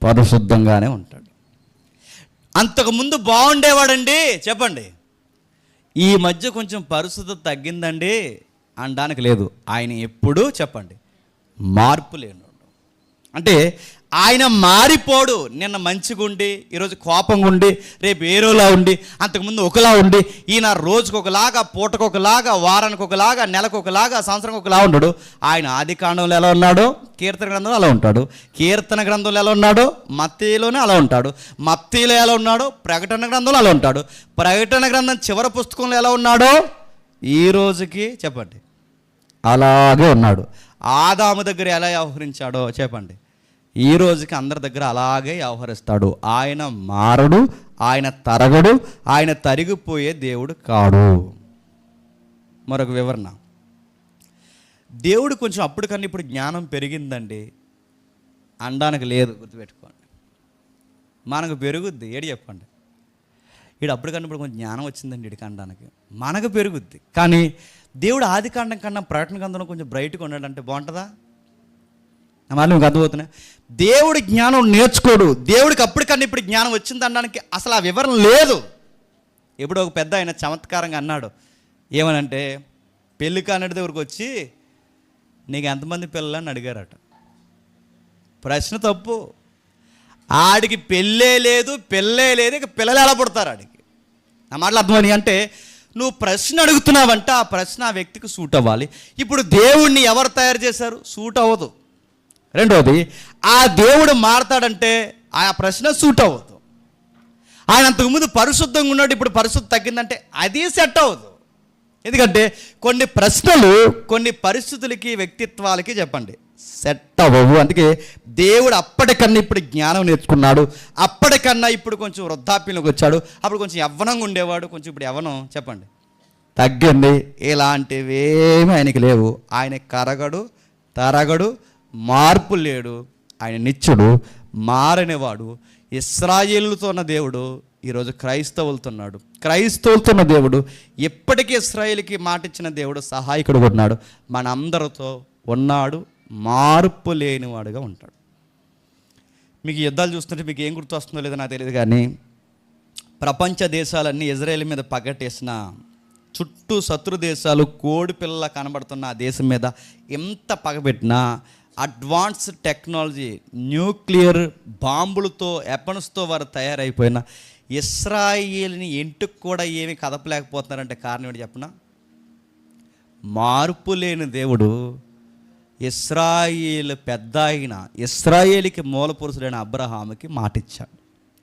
Speaker 1: పరిశుద్ధంగానే ఉంటాడు. అంతకుముందు బాగుండేవాడండి చెప్పండి, ఈ మధ్య కొంచెం పరిశుద్ధత తగ్గిందండి అనడానికి లేదు. ఆయన ఎప్పుడూ చెప్పండి మార్పు లేనివాడు. అంటే ఆయన మారిపోడు. నిన్న మంచిగా ఉండి ఈరోజు కోపంగా ఉండి రేపు ఏరోలా ఉండి అంతకుముందు ఒకలా ఉండి ఈయన రోజుకు ఒకలాగా, పూటకు ఒకలాగా, వారానికి ఒకలాగా, నెలకు ఒకలాగా, సంవత్సరం ఒకలా ఉండడు. ఆయన ఆది కాండంలో ఎలా ఉన్నాడో కీర్తన గ్రంథంలో అలా ఉంటాడు. కీర్తన గ్రంథంలో ఎలా ఉన్నాడో మత్తయిలోనే అలా ఉంటాడు. మత్తయిలో ఎలా ఉన్నాడో ప్రకటన గ్రంథంలో అలా ఉంటాడు. ప్రకటన గ్రంథం చివరి పుస్తకంలో ఎలా ఉన్నాడో ఈ రోజుకి చెప్పండి అలాగే ఉన్నాడు. ఆదాము దగ్గర ఎలా వ్యవహరించాడో చెప్పండి ఈ రోజుకి అందరి దగ్గర అలాగే వ్యవహరిస్తాడు. ఆయన మారడు, ఆయన తరగడు, ఆయన తరిగిపోయే దేవుడు కాడు. మరొక వివరణ, దేవుడు కొంచెం అప్పటికన్నా ఇప్పుడు జ్ఞానం పెరిగిందండి అనడానికి లేదు. గుర్తుపెట్టుకోండి, మనకు పెరుగుద్ది. ఏడు చెప్పండి, వీడు అప్పటికన్నా ఇప్పుడు కొంచెం జ్ఞానం వచ్చిందండి వీడికి అనడానికి మనకు పెరుగుద్ది. కానీ దేవుడు ఆది కాండం కన్నా ప్రకటన గ్రంథంలో కొంచెం బ్రైట్గా ఉన్నాడంటే బాగుంటుందా? మళ్ళీ మీకు అర్థమవుతున్నాయి. దేవుడి జ్ఞానం నేర్చుకోడు. దేవుడికి అప్పటికన్నా ఇప్పుడు జ్ఞానం వచ్చింది అనడానికి అసలు ఆ వివరణ లేదు. ఎప్పుడు ఒక పెద్ద ఆయన చమత్కారంగా అన్నాడు. ఏమనంటే, పెళ్ళి కానడి దగ్గరికి వచ్చి నీకు ఎంతమంది పిల్లలని అడిగారట. ప్రశ్న తప్పు. ఆడికి పెళ్ళే లేదు, పెళ్ళే లేదు, ఇక పిల్లలు ఎలా పుడతారు ఆడికి? నా మాటలు అర్థమని అంటే నువ్వు ప్రశ్న అడుగుతున్నావంటే ఆ ప్రశ్న ఆ వ్యక్తికి సూట్ అవ్వాలి. ఇప్పుడు దేవుణ్ణి ఎవరు తయారు చేశారు? సూట్ అవ్వదు. రెండవది, ఆ దేవుడు మారతాడంటే ఆ ప్రశ్న సూట్ అవ్వదు. ఆయన అంతకుముందు పరిశుద్ధంగా ఉన్నాడు, ఇప్పుడు పరిశుద్ధి తగ్గిందంటే అది సెట్ అవ్వదు. ఎందుకంటే కొన్ని ప్రశ్నలు కొన్ని పరిస్థితులకి, వ్యక్తిత్వాలకి చెప్పండి సెట్ అవ్వవు. అందుకే దేవుడు అప్పటికన్నా ఇప్పుడు జ్ఞానం నేర్చుకున్నాడు. అప్పటికన్నా ఇప్పుడు కొంచెం వృద్ధాప్యంలోకి వచ్చాడు. అప్పుడు కొంచెం యవ్వనంగా ఉండేవాడు, కొంచెం ఇప్పుడు యవ్వనం చెప్పండి తగ్గింది. ఇలాంటివేమీ ఆయనకి లేవు. ఆయన కరగడు, తరగడు, మార్పు లేడు. ఆయన నిత్యుడు, మారనివాడు. ఇశ్రాయేలుతో ఉన్న దేవుడు ఈరోజు క్రైస్తవులతో ఉన్నాడు. క్రైస్తవులతో ఉన్న దేవుడు ఎప్పటికీ ఇశ్రాయేలుకి మాట ఇచ్చిన దేవుడు, సహాయకుడు ఉన్నాడు, మన అందరితో ఉన్నాడు, మార్పు లేనివాడుగా ఉంటాడు. మీకు యుద్ధాలు చూస్తుంటే మీకు ఏం గుర్తు వస్తుందో లేదో నాకు తెలియదు, కానీ ప్రపంచ దేశాలన్నీ ఇజ్రాయేల్ మీద పగట్టేసిన, చుట్టూ శత్రు దేశాలు కోడి పిల్ల కనబడుతున్న ఆ దేశం మీద ఎంత పగబెట్టినా అడ్వాన్స్ టెక్నాలజీ, న్యూక్లియర్ బాంబులతో, వెపన్స్తో వారు తయారైపోయిన ఇశ్రాయేల్ని ఎంటుకు కూడా ఏమీ కదపలేకపోతున్నారంటే కారణం ఏంటి చెప్పనా? మార్పు లేని దేవుడు ఇశ్రాయేలు పెద్ద అయిన, ఇశ్రాయేలుకి మూల పురుషుడైన అబ్రహాముకి మాటిచ్చాడు.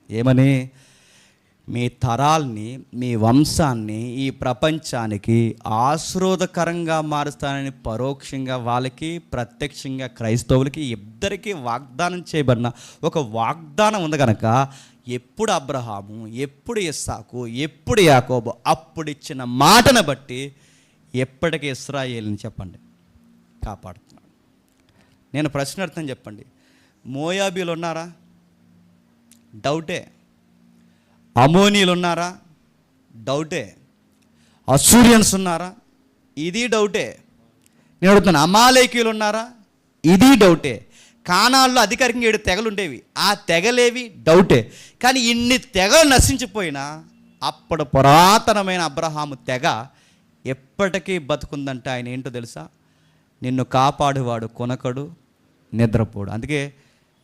Speaker 1: ఏమని? మీ తరాల్ని, మీ వంశాన్ని ఈ ప్రపంచానికి ఆశీర్వాదకరంగా మారుస్తానని పరోక్షంగా వాళ్ళకి, ప్రత్యక్షంగా క్రైస్తవులకి ఇద్దరికీ వాగ్దానం చేయబడిన ఒక వాగ్దానం ఉంది కనుక ఎప్పుడు అబ్రహాము, ఎప్పుడు ఇస్సాకు, ఎప్పుడు యాకోబు అప్పుడు ఇచ్చిన మాటను బట్టి ఎప్పటికీ ఇశ్రాయేలుని చెప్పండి కాపాడుతున్నాడు. నేను ప్రశ్న అర్థం చెప్పండి, మోయాబీలు ఉన్నారా? డౌటే. అమోనీలు ఉన్నారా? డౌటే. అసూరియన్స్ ఉన్నారా? ఇది డౌటే. నేను అడుగుతున్నాను, అమాలేకీయులు ఉన్నారా? ఇది డౌటే. కానాల్లో అధికారికంగా 7 తెగలు ఉండేవి, ఆ తెగలేవి డౌటే. కానీ ఇన్ని తెగలు నశించిపోయినా అప్పుడు పురాతనమైన అబ్రహాము తెగ ఎప్పటికీ బతుకుందంటే ఆయన ఏంటో తెలుసా? నిన్ను కాపాడువాడు కొనకడు, నిద్రపోడు. అందుకే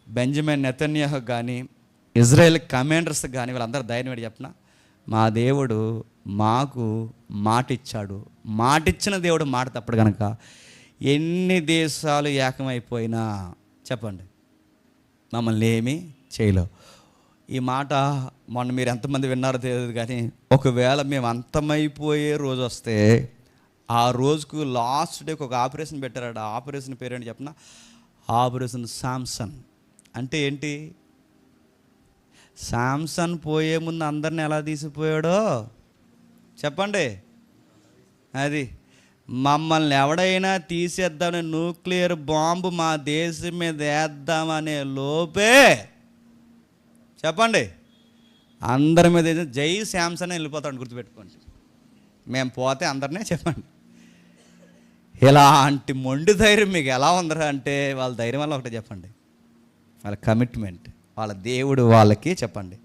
Speaker 1: బెంజమిన్ నెతన్యాహు కానీ, ఇజ్రాయెల్ కమాండర్స్ కానీ వీళ్ళందరూ ధైర్యం ఏంటి చెప్పిన? మా దేవుడు మాకు మాటిచ్చాడు. మాటిచ్చిన దేవుడు మాట తప్పడు కనుక ఎన్ని దేశాలు ఏకమైపోయినా చెప్పండి మమ్మల్ని ఏమీ చేయలేవు. ఈ మాట మొన్న మీరు ఎంతమంది విన్నారో తెలియదు, కానీ ఒకవేళ మేము అంతమైపోయే రోజు వస్తే ఆ రోజుకు లాస్ట్ డేకి ఒక ఆపరేషన్ పెట్టారట. ఆ ఆపరేషన్ పేరేంటి చెప్పిన? ఆపరేషన్ శాంసన్ అంటే ఏంటి? శాంసన్ పోయే ముందు అందరిని ఎలా తీసిపోయాడో చెప్పండి. అది మమ్మల్ని ఎవడైనా తీసేద్దామని న్యూక్లియర్ బాంబు మా దేశం మీద వేద్దామనే లోపే చెప్పండి అందరి మీద జై శాంసన్ వెళ్ళిపోతాడు. గుర్తుపెట్టుకోండి, మేము పోతే అందరినీ చెప్పండి. ఇలాంటి మొండి ధైర్యం మీకు ఎలా ఉందరా అంటే వాళ్ళ ధైర్యం వల్ల ఒకటే చెప్పండి, వాళ్ళ కమిట్మెంట్, వాళ్ళ దేవుడు వాళ్ళకి చెప్పండి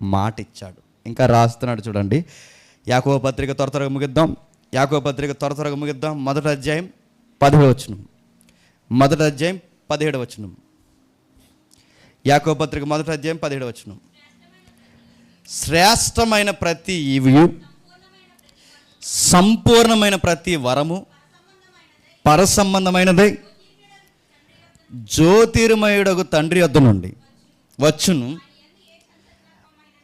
Speaker 1: మాట ఇచ్చాడు. ఇంకా రాస్తున్నాడు చూడండి. యాకోబు పత్రిక త్వరగా ముగిద్దాం. యాకోబు పత్రిక త్వరగా ముగిద్దాం. మొదటి అధ్యాయం 17వ వచనం. మొదటి అధ్యాయం 17వ వచనం. యాకోబు పత్రిక మొదటి అధ్యాయం 17వ వచనం. శ్రేష్టమైన ప్రతి ఈవియు, సంపూర్ణమైన ప్రతి వరము పరసంబంధమైనదై జ్యోతిర్మయుడగు తండ్రి యొద్ద నుండి వచ్చును.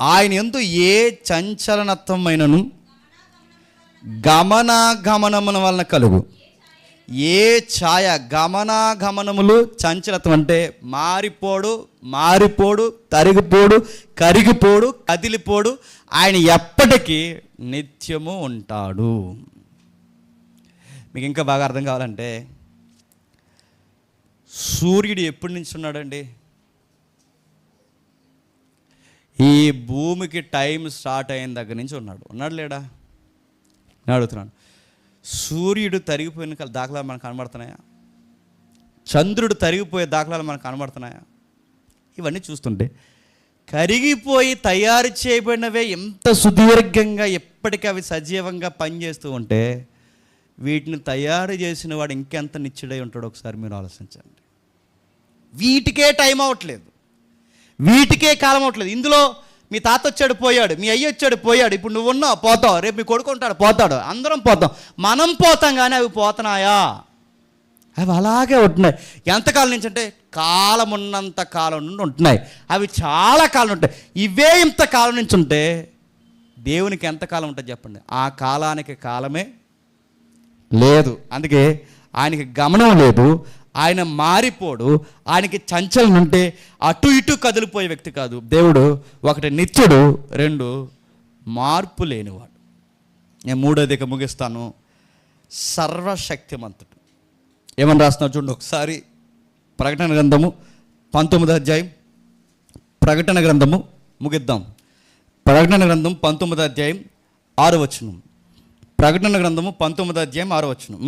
Speaker 1: ఆయన యందు ఏ చంచలనత్వమైనను గమనాగమనముల వలన కలుగు ఏ ఛాయ, గమనాగమనములు చంచలత్వం అంటే మారిపోడు, తరిగిపోడు, కరిగిపోడు, కదిలిపోడు, ఆయన ఎప్పటికీ నిత్యము ఉంటాడు. మీకు ఇంకా బాగా అర్థం కావాలంటే సూర్యుడు ఎప్పటి నుంచి ఉన్నాడండి? ఈ భూమికి టైం స్టార్ట్ అయిన దగ్గర నుంచి ఉన్నాడు లేడా? నేను అడుగుతున్నాను. సూర్యుడు తరిగిపోయిన దాఖలాలు మనకు కనబడుతున్నాయా? చంద్రుడు తరిగిపోయే దాఖలాలు మనకు కనబడుతున్నాయా? ఇవన్నీ చూస్తుంటే కరిగిపోయి తయారు చేయబడినవే ఎంత సుదీర్ఘంగా ఎప్పటికీ అవి సజీవంగా పనిచేస్తూ ఉంటే వీటిని తయారు చేసిన వాడు ఇంకెంత నిత్యుడై ఉంటాడో ఒకసారి మీరు ఆలోచించండి. వీటికే టైం అవ్వట్లేదు, వీటికే కాలం అవ్వట్లేదు. ఇందులో మీ తాత వచ్చాడు పోయాడు, మీ అయ్య వచ్చాడు పోయాడు, ఇప్పుడు నువ్వు ఉన్నావు పోతావు, రేపు మీ కొడుకు ఉంటాడు పోతాడు, అందరం పోతాం. మనం పోతాం కానీ అవి పోతున్నాయా? అవి అలాగే ఉంటున్నాయి. ఎంతకాలం నుంచి అంటే కాలం ఉన్నంత కాలం నుండి ఉంటున్నాయి. అవి చాలా కాలం ఉంటాయి. ఇవే ఇంత కాలం నుంచి ఉంటే దేవునికి ఎంతకాలం ఉంటుంది చెప్పండి? ఆ కాలానికి కాలమే లేదు. అందుకే ఆయనకి గమనం లేదు, ఆయన మారిపోడు, ఆయనకి చంచలం ఉంటే అటు ఇటు కదిలిపోయే వ్యక్తి కాదు దేవుడు. ఒకటి నిత్యుడు, రెండు మార్పు లేనివాడు. నేను మూడోది ఇక ముగిస్తాను. సర్వశక్తిమంతుడు. ఏమని రాస్తున్నారు చూడండి ఒకసారి. ప్రకటన గ్రంథము 19వ అధ్యాయం. ప్రకటన గ్రంథము ముగిద్దాం. ప్రకటన గ్రంథం 19వ అధ్యాయం 6వ వచనం. ప్రకటన గ్రంథము 19వ అధ్యాయం 6వ వచనం.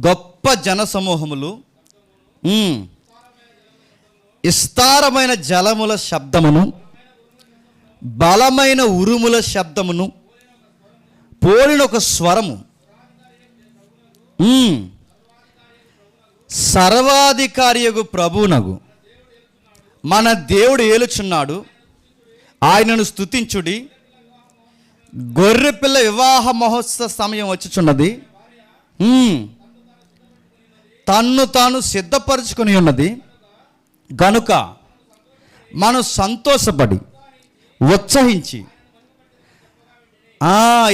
Speaker 1: గొప్ప జన సమూహములు, విస్తారమైన జలముల శబ్దమును, బలమైన ఉరుముల శబ్దమును పోలిన ఒక స్వరము సర్వాధికారియగు ప్రభువునగు మన దేవుడు ఏలుచున్నాడు, ఆయనను స్తుతించుడి. గొర్రెపిల్ల వివాహ మహోత్సవ సమయం వచ్చుచున్నది, తన్ను తాను సిద్ధపరచుకొని ఉన్నది గనుక మనం సంతోషపడి ఉత్సహించి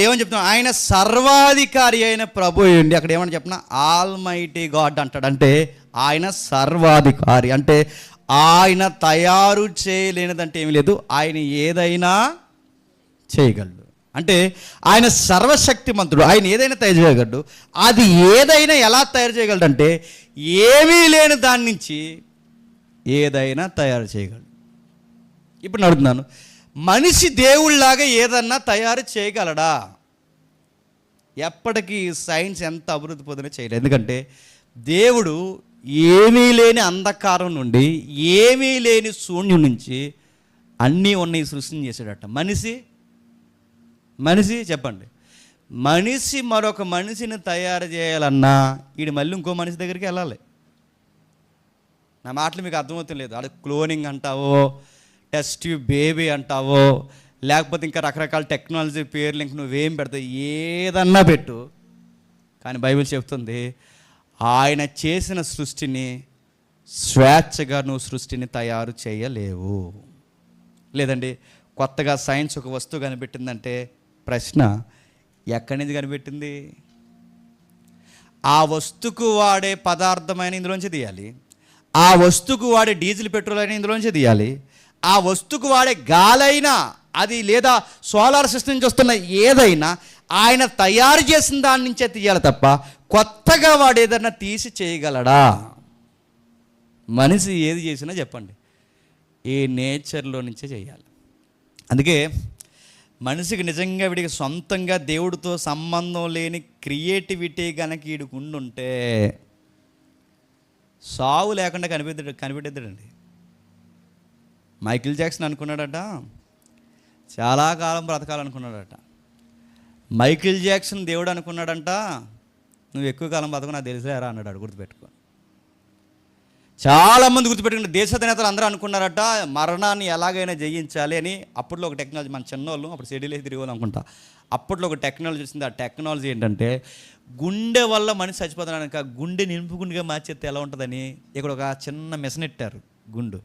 Speaker 1: ఏమని చెప్తున్నా? ఆయన సర్వాధికారి అయిన ప్రభు అండి. అక్కడ ఏమని చెప్తున్నా? ఆల్మైటీ గాడ్ అంటాడు. అంటే ఆయన సర్వాధికారి అంటే ఆయన తయారు చేయలేనిదంటే ఏమీ లేదు, ఆయన ఏదైనా చేయగలడు. అంటే ఆయన సర్వశక్తిమంతుడు, ఆయన ఏదైనా తయారు చేయగలడు. అది ఏదైనా ఎలా తయారు చేయగలడు అంటే ఏమీ లేని దాని నుంచి ఏదైనా తయారు చేయగలడు. ఇప్పుడు నేను అడుగుతున్నాను, మనిషి దేవుళ్ళలాగా ఏదన్నా తయారు చేయగలడా? ఎప్పటికీ సైన్స్ ఎంత అభివృద్ధి పొందినా చేయలేదు. ఎందుకంటే దేవుడు ఏమీ లేని అంధకారం నుండి, ఏమీ లేని శూన్యం నుంచి అన్నీ ఉన్నాయి సృష్టిని చేశాడట. మనిషి చెప్పండి, మనిషి మరొక మనిషిని తయారు చేయాలన్నా వీడు మళ్ళీ ఇంకో మనిషి దగ్గరికి వెళ్ళాలి. నా మాటలు మీకు అర్థమవుతుంది లేదు. అది క్లోనింగ్ అంటావో, టెస్ట్ ట్యూబ్ బేబీ అంటావో, లేకపోతే ఇంకా రకరకాల టెక్నాలజీ పేర్లు ఇంక నువ్వేం పెడతావు, ఏదన్నా పెట్టు. కానీ బైబిల్ చెప్తుంది ఆయన చేసిన సృష్టిని స్వేచ్ఛగా నువ్వు సృష్టిని తయారు చేయలేవు. లేదండి కొత్తగా సైన్స్ ఒక వస్తువు కనిపెట్టిందంటే ప్రశ్న, ఎక్కడి నుంచి కనిపెట్టింది? ఆ వస్తువుకు వాడే పదార్థమైన ఇందులోంచి తీయాలి, ఆ వస్తువుకు వాడే డీజిల్ పెట్రోల్ అయినా ఇందులోంచి తీయాలి, ఆ వస్తువుకు వాడే గాలైనా అది లేదా సోలార్ సిస్టమ్ నుంచి వస్తున్న ఏదైనా ఆయన తయారు చేసిన దాని నుంచే తీయాలి తప్ప కొత్తగా వాడు ఏదైనా తీసి చేయగలడా? మనిషి ఏది చేసినా చెప్పండి ఈ నేచర్లో నుంచే చేయాలి. అందుకే మనిషికి నిజంగా వీడికి సొంతంగా దేవుడితో సంబంధం లేని క్రియేటివిటీ కనుక వీడికి ఉండుంటే సావు లేకుండా కనిపెట్టేద్దాడండి. మైకిల్ జాక్సన్ అనుకున్నాడట చాలా కాలం బ్రతకాలనుకున్నాడట. మైకిల్ జాక్సన్ దేవుడు అనుకున్నాడంట నువ్వు ఎక్కువ కాలం బతకు నాకు తెలిసారా అన్నాడు. గుర్తుపెట్టుకో. చాలామంది గుర్తుపెట్టుకున్న దేశాధినేతలు అందరూ అనుకున్నారట మరణాన్ని ఎలాగైనా జయించాలి అని. అప్పట్లో ఒక టెక్నాలజీ, మన చిన్నోళ్ళు అప్పుడు షెడ్యూల్ తిరిగోళ్ళు అనుకుంటా, అప్పట్లో ఒక టెక్నాలజీ వచ్చింది. ఆ టెక్నాలజీ ఏంటంటే గుండె వల్ల మనిషి చచ్చిపోతున్నాడు, గుండె నింపుగుండెగా మార్చేస్తే ఎలా ఉంటుందని ఇక్కడ ఒక చిన్న మిషన్ పెట్టారు గుండు.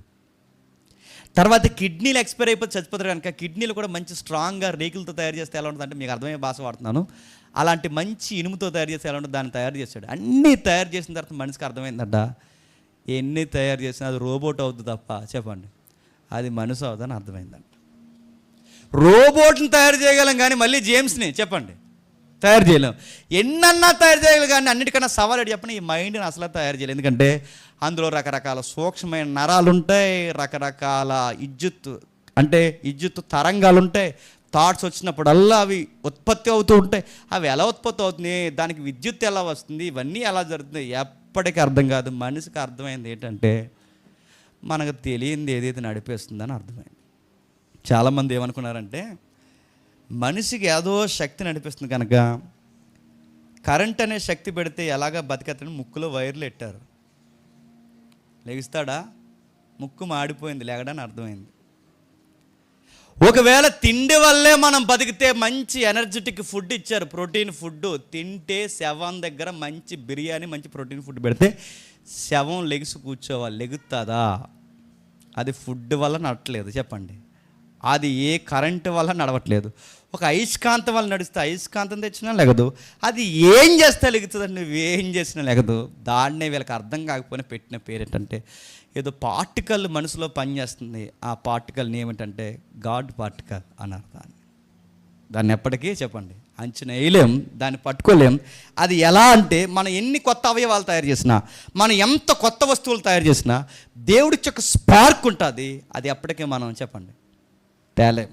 Speaker 1: తర్వాత కిడ్నీలు ఎక్స్పైర్ అయిపోతే చచ్చిపోతారు కనుక కిడ్నీలు కూడా మంచి స్ట్రాంగ్గా రేకులతో తయారు చేస్తే ఎలా ఉంటుంది అంటే, మీకు అర్థమయ్యే భాష వాడుతున్నాను, అలాంటి మంచి ఇనుముతో తయారు చేస్తే ఎలా ఉంటుంది దాన్ని తయారు చేశాడు. అన్నీ తయారు చేసిన తర్వాత మనిషికి అర్థమైందట ఎన్ని తయారు చేసినా అది రోబోట్ అవుతుంది తప్ప చెప్పండి అది మనిషి అవుతుందని అర్థమైందంట. రోబోట్ని తయారు చేయగలం కానీ మళ్ళీ జేమ్స్ని చెప్పండి తయారు చేయలేం. ఎన్నన్నా తయారు చేయగలం కానీ అన్నిటికన్నా సవాల్ ఏంటి చెప్పండి, ఈ మైండ్ని అసలు తయారు చేయలేదు. ఎందుకంటే అందులో రకరకాల సూక్ష్మమైన నరాలు ఉంటాయి, రకరకాల విద్యుత్ తరంగాలు ఉంటాయి. థాట్స్ వచ్చినప్పుడల్లా అవి ఉత్పత్తి అవుతూ ఉంటాయి. అవి ఎలా ఉత్పత్తి అవుతుంది, దానికి విద్యుత్ ఎలా వస్తుంది, ఇవన్నీ ఎలా జరుగుతుంది ఎప్పటికీ అర్థం కాదు. మనిషికి అర్థమైంది ఏంటంటే మనకు తెలియంది ఏదైతే నడిపేస్తుందని అర్థమైంది. చాలామంది ఏమనుకున్నారంటే మనిషికి ఏదో శక్తి నడిపిస్తుంది కనుక కరెంట్ అనే శక్తి పెడితే ఎలాగా బతికేస్తాడని ముక్కులో వైర్లు పెట్టారు. లెగిస్తాడా? ముక్కు మాడిపోయింది, లేగడని అర్థమైంది. ఒకవేళ తిండి వల్లే మనం బతికితే మంచి ఎనర్జెటిక్ ఫుడ్ ఇచ్చారు, ప్రోటీన్ ఫుడ్ తింటే శవం దగ్గర మంచి బిర్యానీ మంచి ప్రోటీన్ ఫుడ్ పెడితే శవం లెగిసి కూర్చోవాలి, లెగుతుందా? అది ఫుడ్ వల్ల నడవట్లేదు చెప్పండి, అది ఏ కరెంటు వల్ల నడవట్లేదు. ఒక అయస్కాంతం వల్ల నడిస్తే అయస్కాంతం తెచ్చినా లెగదు, అది ఏం చేస్తే లెగుతుందండి, నువ్వేం చేసినా లెగదు. దాన్నే వీళ్ళకి అర్థం కాకపోయినా పెట్టిన పేరు ఏంటంటే ఏదో పార్టికల్ మనసులో పనిచేస్తుంది, ఆ పార్టికల్ని ఏమిటంటే గాడ్ పార్టికల్ అన్నారు. దాన్ని ఎప్పటికీ చెప్పండి అంచనా వేయలేం, దాన్ని పట్టుకోలేం. అది ఎలా అంటే మనం ఎన్ని కొత్త అవయవాలు తయారు చేసినా, మనం ఎంత కొత్త వస్తువులు తయారు చేసినా దేవుడికి ఒక స్పార్క్ ఉంటుంది, అది ఎప్పటికీ మనం చెప్పండి తేలేం.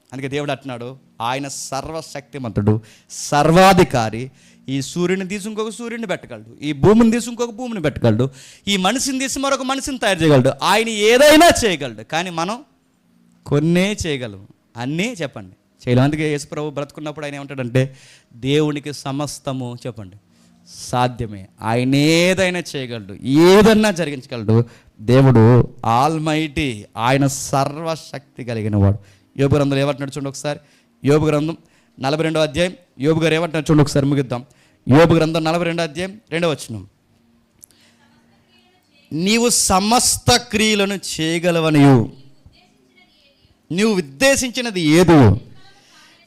Speaker 1: అందుకే దేవుడు అంటున్నాడు ఆయన సర్వశక్తిమంతుడు, సర్వాధికారి. ఈ సూర్యుని తీసి ఇంకొక సూర్యుని పెట్టగలడు, ఈ భూమిని తీసి ఇంకొక భూమిని పెట్టగలడు, ఈ మనిషిని తీసి మరొక మనిషిని తయారు చేయగలడు. ఆయన ఏదైనా చేయగలడు కానీ మనం కొన్నే చేయగలం, అన్నీ చెప్పండి చేయలేం. అందుకే యేసు ప్రభు బ్రతుకున్నప్పుడు ఆయన ఏమంటాడంటే దేవునికి సమస్తము చెప్పండి సాధ్యమే, ఆయన ఏదైనా చేయగలడు, ఏదన్నా జరిగించగలడు. దేవుడు ఆల్మైటీ, ఆయన సర్వశక్తి కలిగిన వాడు. యోబు గ్రంథంలో ఏమంటున్నాడు చూడండి ఒకసారి. యోబు గ్రంథం 42వ అధ్యాయం యోబు గారు ఏమంటున్నాడు చూడండి ఒకసారి, ముగిద్దాం. యోబు గ్రంథం 42వ అధ్యాయం 2వ వచనం, నీవు సమస్త క్రియలను చేయగలవనియు నీవు ఉద్దేశించినది ఏదో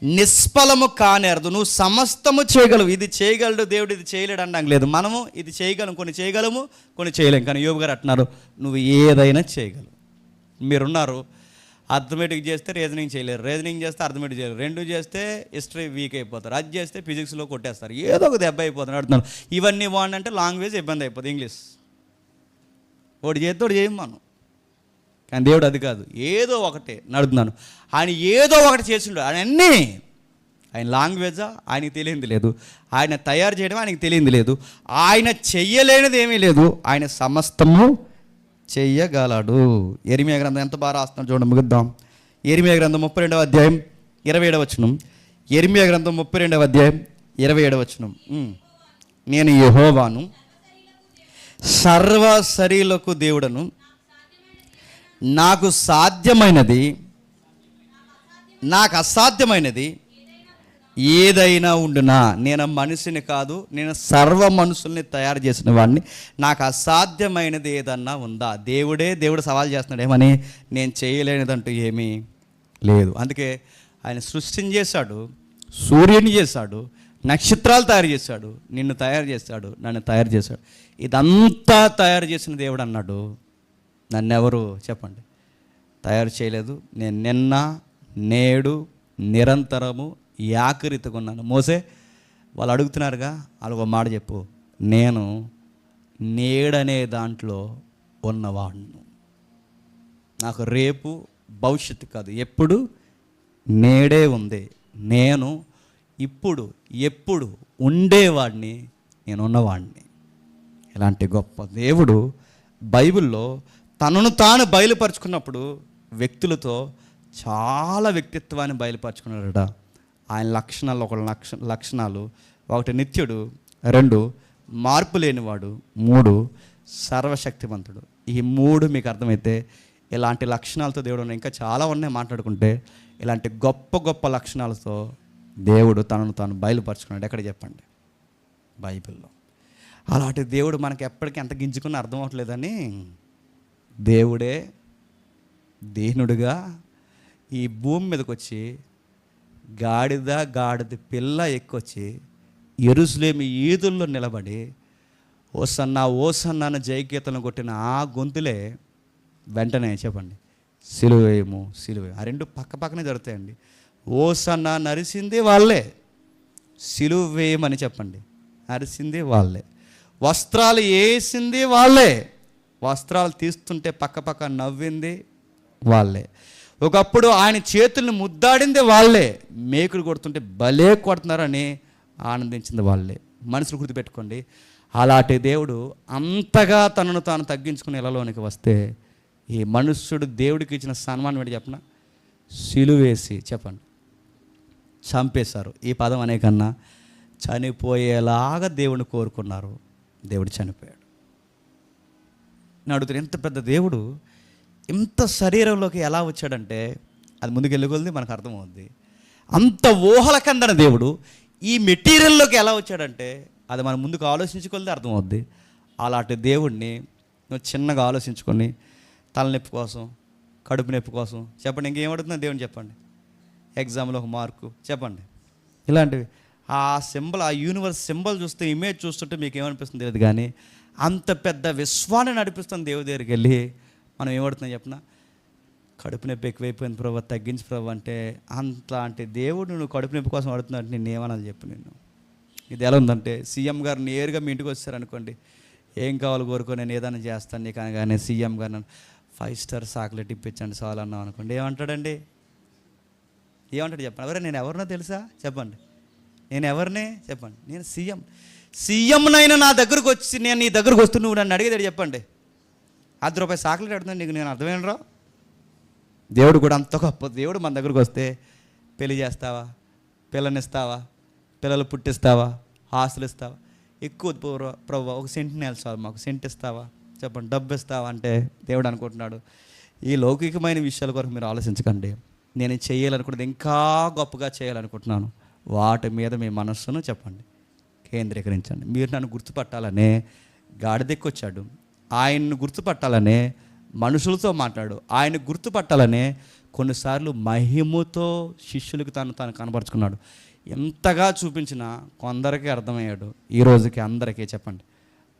Speaker 1: నిష్ఫలము కానేరదు. నువ్వు సమస్తము చేయగలవు, ఇది చేయగలడు దేవుడు, ఇది చేయలేడు అనడానికి లేదు. మనము ఇది చేయగలం, కొన్ని చేయగలము కొన్ని చేయలేము. కానీ యోబు గారు అంటున్నారు నువ్వు ఏదైనా చేయగలవు. మీరున్నారు అర్థమెటిక్ చేస్తే రీజనింగ్ చేయలేరు, రీజనింగ్ చేస్తే అర్థమెటిక్ చేయలేరు, రెండు చేస్తే హిస్టరీ వీక్ అయిపోతారు, అది చేస్తే ఫిజిక్స్లో కొట్టేస్తారు, ఏదో ఒక దెబ్బ అయిపోతుంది అడుగుతున్నాను. ఇవన్నీ బాగుండంటే లాంగ్వేజ్ ఇబ్బంది అయిపోతుంది, ఇంగ్లీష్ ఒకటి చేస్తే ఒకటి చేయం మనం. కానీ దేవుడు అది కాదు, ఏదో ఒకటే నడుతున్నాను. ఆయన ఏదో ఒకటి చేసిండు, ఆయన అన్నీ, ఆయన లాంగ్వేజా ఆయనకి తెలియంది లేదు, ఆయన తయారు చేయడం ఆయనకి తెలియంది లేదు, ఆయన చెయ్యలేనిది ఏమీ లేదు, ఆయన సమస్తము చెయ్యగలడు. యెరెమీయా గ్రంథం ఎంత బాగా రాస్తున్నాడు చూడండి, ముగిద్దాం. యెరెమీయా గ్రంథం 32వ అధ్యాయం 27వ వచనం. యెరెమీయా గ్రంథం 32వ అధ్యాయం 27వ వచనం. నేను యెహోవాను, సర్వ శరీరులకు దేవుడను, నాకు సాధ్యమైనది నాకు అసాధ్యమైనది ఏదైనా ఉండునా. నేను మనిషిని కాదు, నేను సర్వ మనుషుల్ని తయారు చేసిన వాడిని, నాకు అసాధ్యమైనది ఏదన్నా ఉందా? దేవుడు సవాల్ చేస్తున్నాడు ఏమని, నేను చేయలేనిదంటూ ఏమీ లేదు. అందుకే ఆయన సృష్టిని చేశాడు, సూర్యుని చేశాడు, నక్షత్రాలు తయారు చేశాడు, నిన్ను తయారు చేశాడు, నన్ను తయారు చేశాడు. ఇదంతా తయారు చేసిన దేవుడు అన్నాడు, నన్నెవరు చెప్పండి తయారు చేయలేదు. నేను నిన్న నేడు నిరంతరము యాకరితగా ఉన్నాను. మోసే వాళ్ళు అడుగుతున్నారుగా, వాళ్ళకు ఒక మాట చెప్పు, నేను నేడనే దాంట్లో ఉన్నవాడును. నాకు రేపు భవిష్యత్తు కాదు, ఎప్పుడు నేడే ఉంది. నేను ఇప్పుడు ఎప్పుడు ఉండేవాడిని, నేను ఉన్నవాడిని. ఇలాంటి గొప్ప దేవుడు బైబిల్లో తనను తాను బయలుపరుచుకున్నప్పుడు వ్యక్తులతో చాలా వ్యక్తిత్వాన్ని బయలుపరుచుకున్నాడట. ఆయన లక్షణాలు లక్షణాలు ఒకటి నిత్యుడు, 2 మార్పు లేనివాడు, 3 సర్వశక్తివంతుడు. ఈ 3 మీకు అర్థమైతే ఇలాంటి లక్షణాలతో దేవుడు ఉన్నాయి. ఇంకా చాలా ఉన్నాయి మాట్లాడుకుంటే. ఇలాంటి గొప్ప గొప్ప లక్షణాలతో దేవుడు తనను తాను బయలుపరుచుకున్నాడు. ఎక్కడ చెప్పండి బైబిల్లో. అలాంటి దేవుడు మనకి ఎప్పటికీ ఎంత గింజుకున్నా అర్థం అవ్వట్లేదని దేవుడే దీనుడుగా ఈ భూమి మీదకి వచ్చి గాడిద పిల్ల ఎక్కొచ్చి యెరూషలేము ఈదుల్లో నిలబడి ఓసన్నా ఓసన్నాను జయగీతలను కొట్టిన ఆ గొంతులే వెంటనే చెప్పండి సిలువేయము సిలువే. ఆ 2 పక్క పక్కనే జరుగుతాయండి. ఓసన్నా నరిసింది వాళ్ళే, సిలువేయమని చెప్పండి నరిసింది వాళ్ళే, వస్త్రాలు వేసింది వాళ్ళే, వస్త్రాలు తీస్తుంటే పక్క పక్క నవ్వింది వాళ్ళే, ఒకప్పుడు ఆయన చేతుల్ని ముద్దాడింది వాళ్ళే, మేకులు కొడుతుంటే భలే కొడుతున్నారని ఆనందించింది వాళ్ళే. మనసును గుర్తుపెట్టుకోండి. అలాంటి దేవుడు అంతగా తనను తాను తగ్గించుకుని ఇళ్ళలోనికి వస్తే ఈ మనుష్యుడు దేవుడికి ఇచ్చిన సన్మానం ఏంటి చెప్పన, సిలువేసి చెప్పండి చంపేశారు. ఈ పదం అనే కన్నా చనిపోయేలాగా దేవుడిని కోరుకున్నారు, దేవుడు చనిపోయాడు. నేను అడుగుతాను, ఎంత పెద్ద దేవుడు ఇంత శరీరంలోకి ఎలా వచ్చాడంటే అది ముందుకెళ్ళగొలిది మనకు అర్థమవుద్ది. అంత ఊహలకందన దేవుడు ఈ మెటీరియల్లోకి ఎలా వచ్చాడంటే అది మనం ముందుకు ఆలోచించుకొలిది అర్థమవుద్ది. అలాంటి దేవుడిని నువ్వు చిన్నగా ఆలోచించుకొని తలనొప్పి కోసం, కడుపు నొప్పి కోసం చెప్పండి, ఇంకేమడుగుతున్నా దేవుని చెప్పండి, ఎగ్జామ్లో ఒక మార్కు చెప్పండి, ఇలాంటివి ఆ సింబల్, ఆ యూనివర్స్ సింబల్ చూస్తే, ఇమేజ్ చూస్తుంటే మీకు ఏమనిపిస్తుంది తెలియదు, కానీ అంత పెద్ద విశ్వాన్ని నడిపిస్తుంది దేవుడి దగ్గరికి వెళ్ళి మనం ఏమడుతున్నాం చెప్పిన, కడుపు నొప్పి ఎక్కువైపోయింది ప్రభు తగ్గించి ప్రభు అంటే, అంతలాంటి దేవుడు నువ్వు కడుపు నొప్పి కోసం అడుగుతున్నట్టు నేను ఏమనాలి చెప్పు. నేను ఇది ఎలా ఉందంటే, సీఎం గారు నేరుగా మీ ఇంటికి వచ్చారనుకోండి, ఏం కావాలి కోరుకో నేను ఏదైనా చేస్తాను నీకు అనగానే సీఎం గారు నన్ను 5 స్టార్ చాక్లెట్ ఇప్పించండి చాలు అన్నాం అనుకోండి, ఏమంటాడండి, ఏమంటాడు చెప్పండి. ఎవరే నేను ఎవరినో తెలుసా చెప్పండి, నేను ఎవరినే చెప్పండి, నేను సీఎంనైనా నా దగ్గరకు వచ్చి నేను నీ దగ్గరకు వస్తూ నువ్వు నన్ను అడిగేది చెప్పండి, ₹10 చాక్లెట్ అడుగుతాను నీకు, నేను అర్థమేనరా. దేవుడు కూడా అంత గొప్ప దేవుడు మన దగ్గరకు వస్తే పెళ్లి చేస్తావా, పిల్లనిస్తావా, పిల్లలు పుట్టిస్తావా, ఆస్తులు ఇస్తావా, ఎక్కువ ప్రభు ఒక సెంట్ నేల్చాలి మాకు, సెంట్ ఇస్తావా చెప్పండి, డబ్బు ఇస్తావా అంటే దేవుడు అనుకుంటున్నాడు ఈ లౌకికమైన విషయాల కొరకు మీరు ఆలోచించకండి, నేను చేయాలనుకున్నది ఇంకా గొప్పగా చేయాలనుకుంటున్నాను, వాటి మీద మీ మనస్సును చెప్పండి కేంద్రీకరించండి. మీరు నన్ను గుర్తుపట్టాలనే గాడిదెక్కొచ్చాడు, ఆయన్ను గుర్తుపట్టాలనే మనుషులతో మాట్లాడు, ఆయన గుర్తుపట్టాలనే కొన్నిసార్లు మహిమతో శిష్యులకు తాను కనపరుచుకున్నాడు. ఎంతగా చూపించినా కొందరికి అర్థమయ్యాడు, ఈ రోజుకి అందరికీ చెప్పండి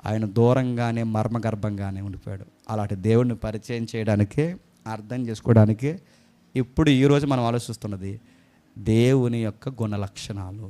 Speaker 1: ఆయన దూరంగానే మర్మగర్భంగానే ఉండిపోయాడు. అలాంటి దేవుడిని పరిచయం చేయడానికే, అర్థం చేసుకోవడానికే ఇప్పుడు ఈరోజు మనం ఆలోచిస్తున్నది దేవుని యొక్క గుణ లక్షణాలు.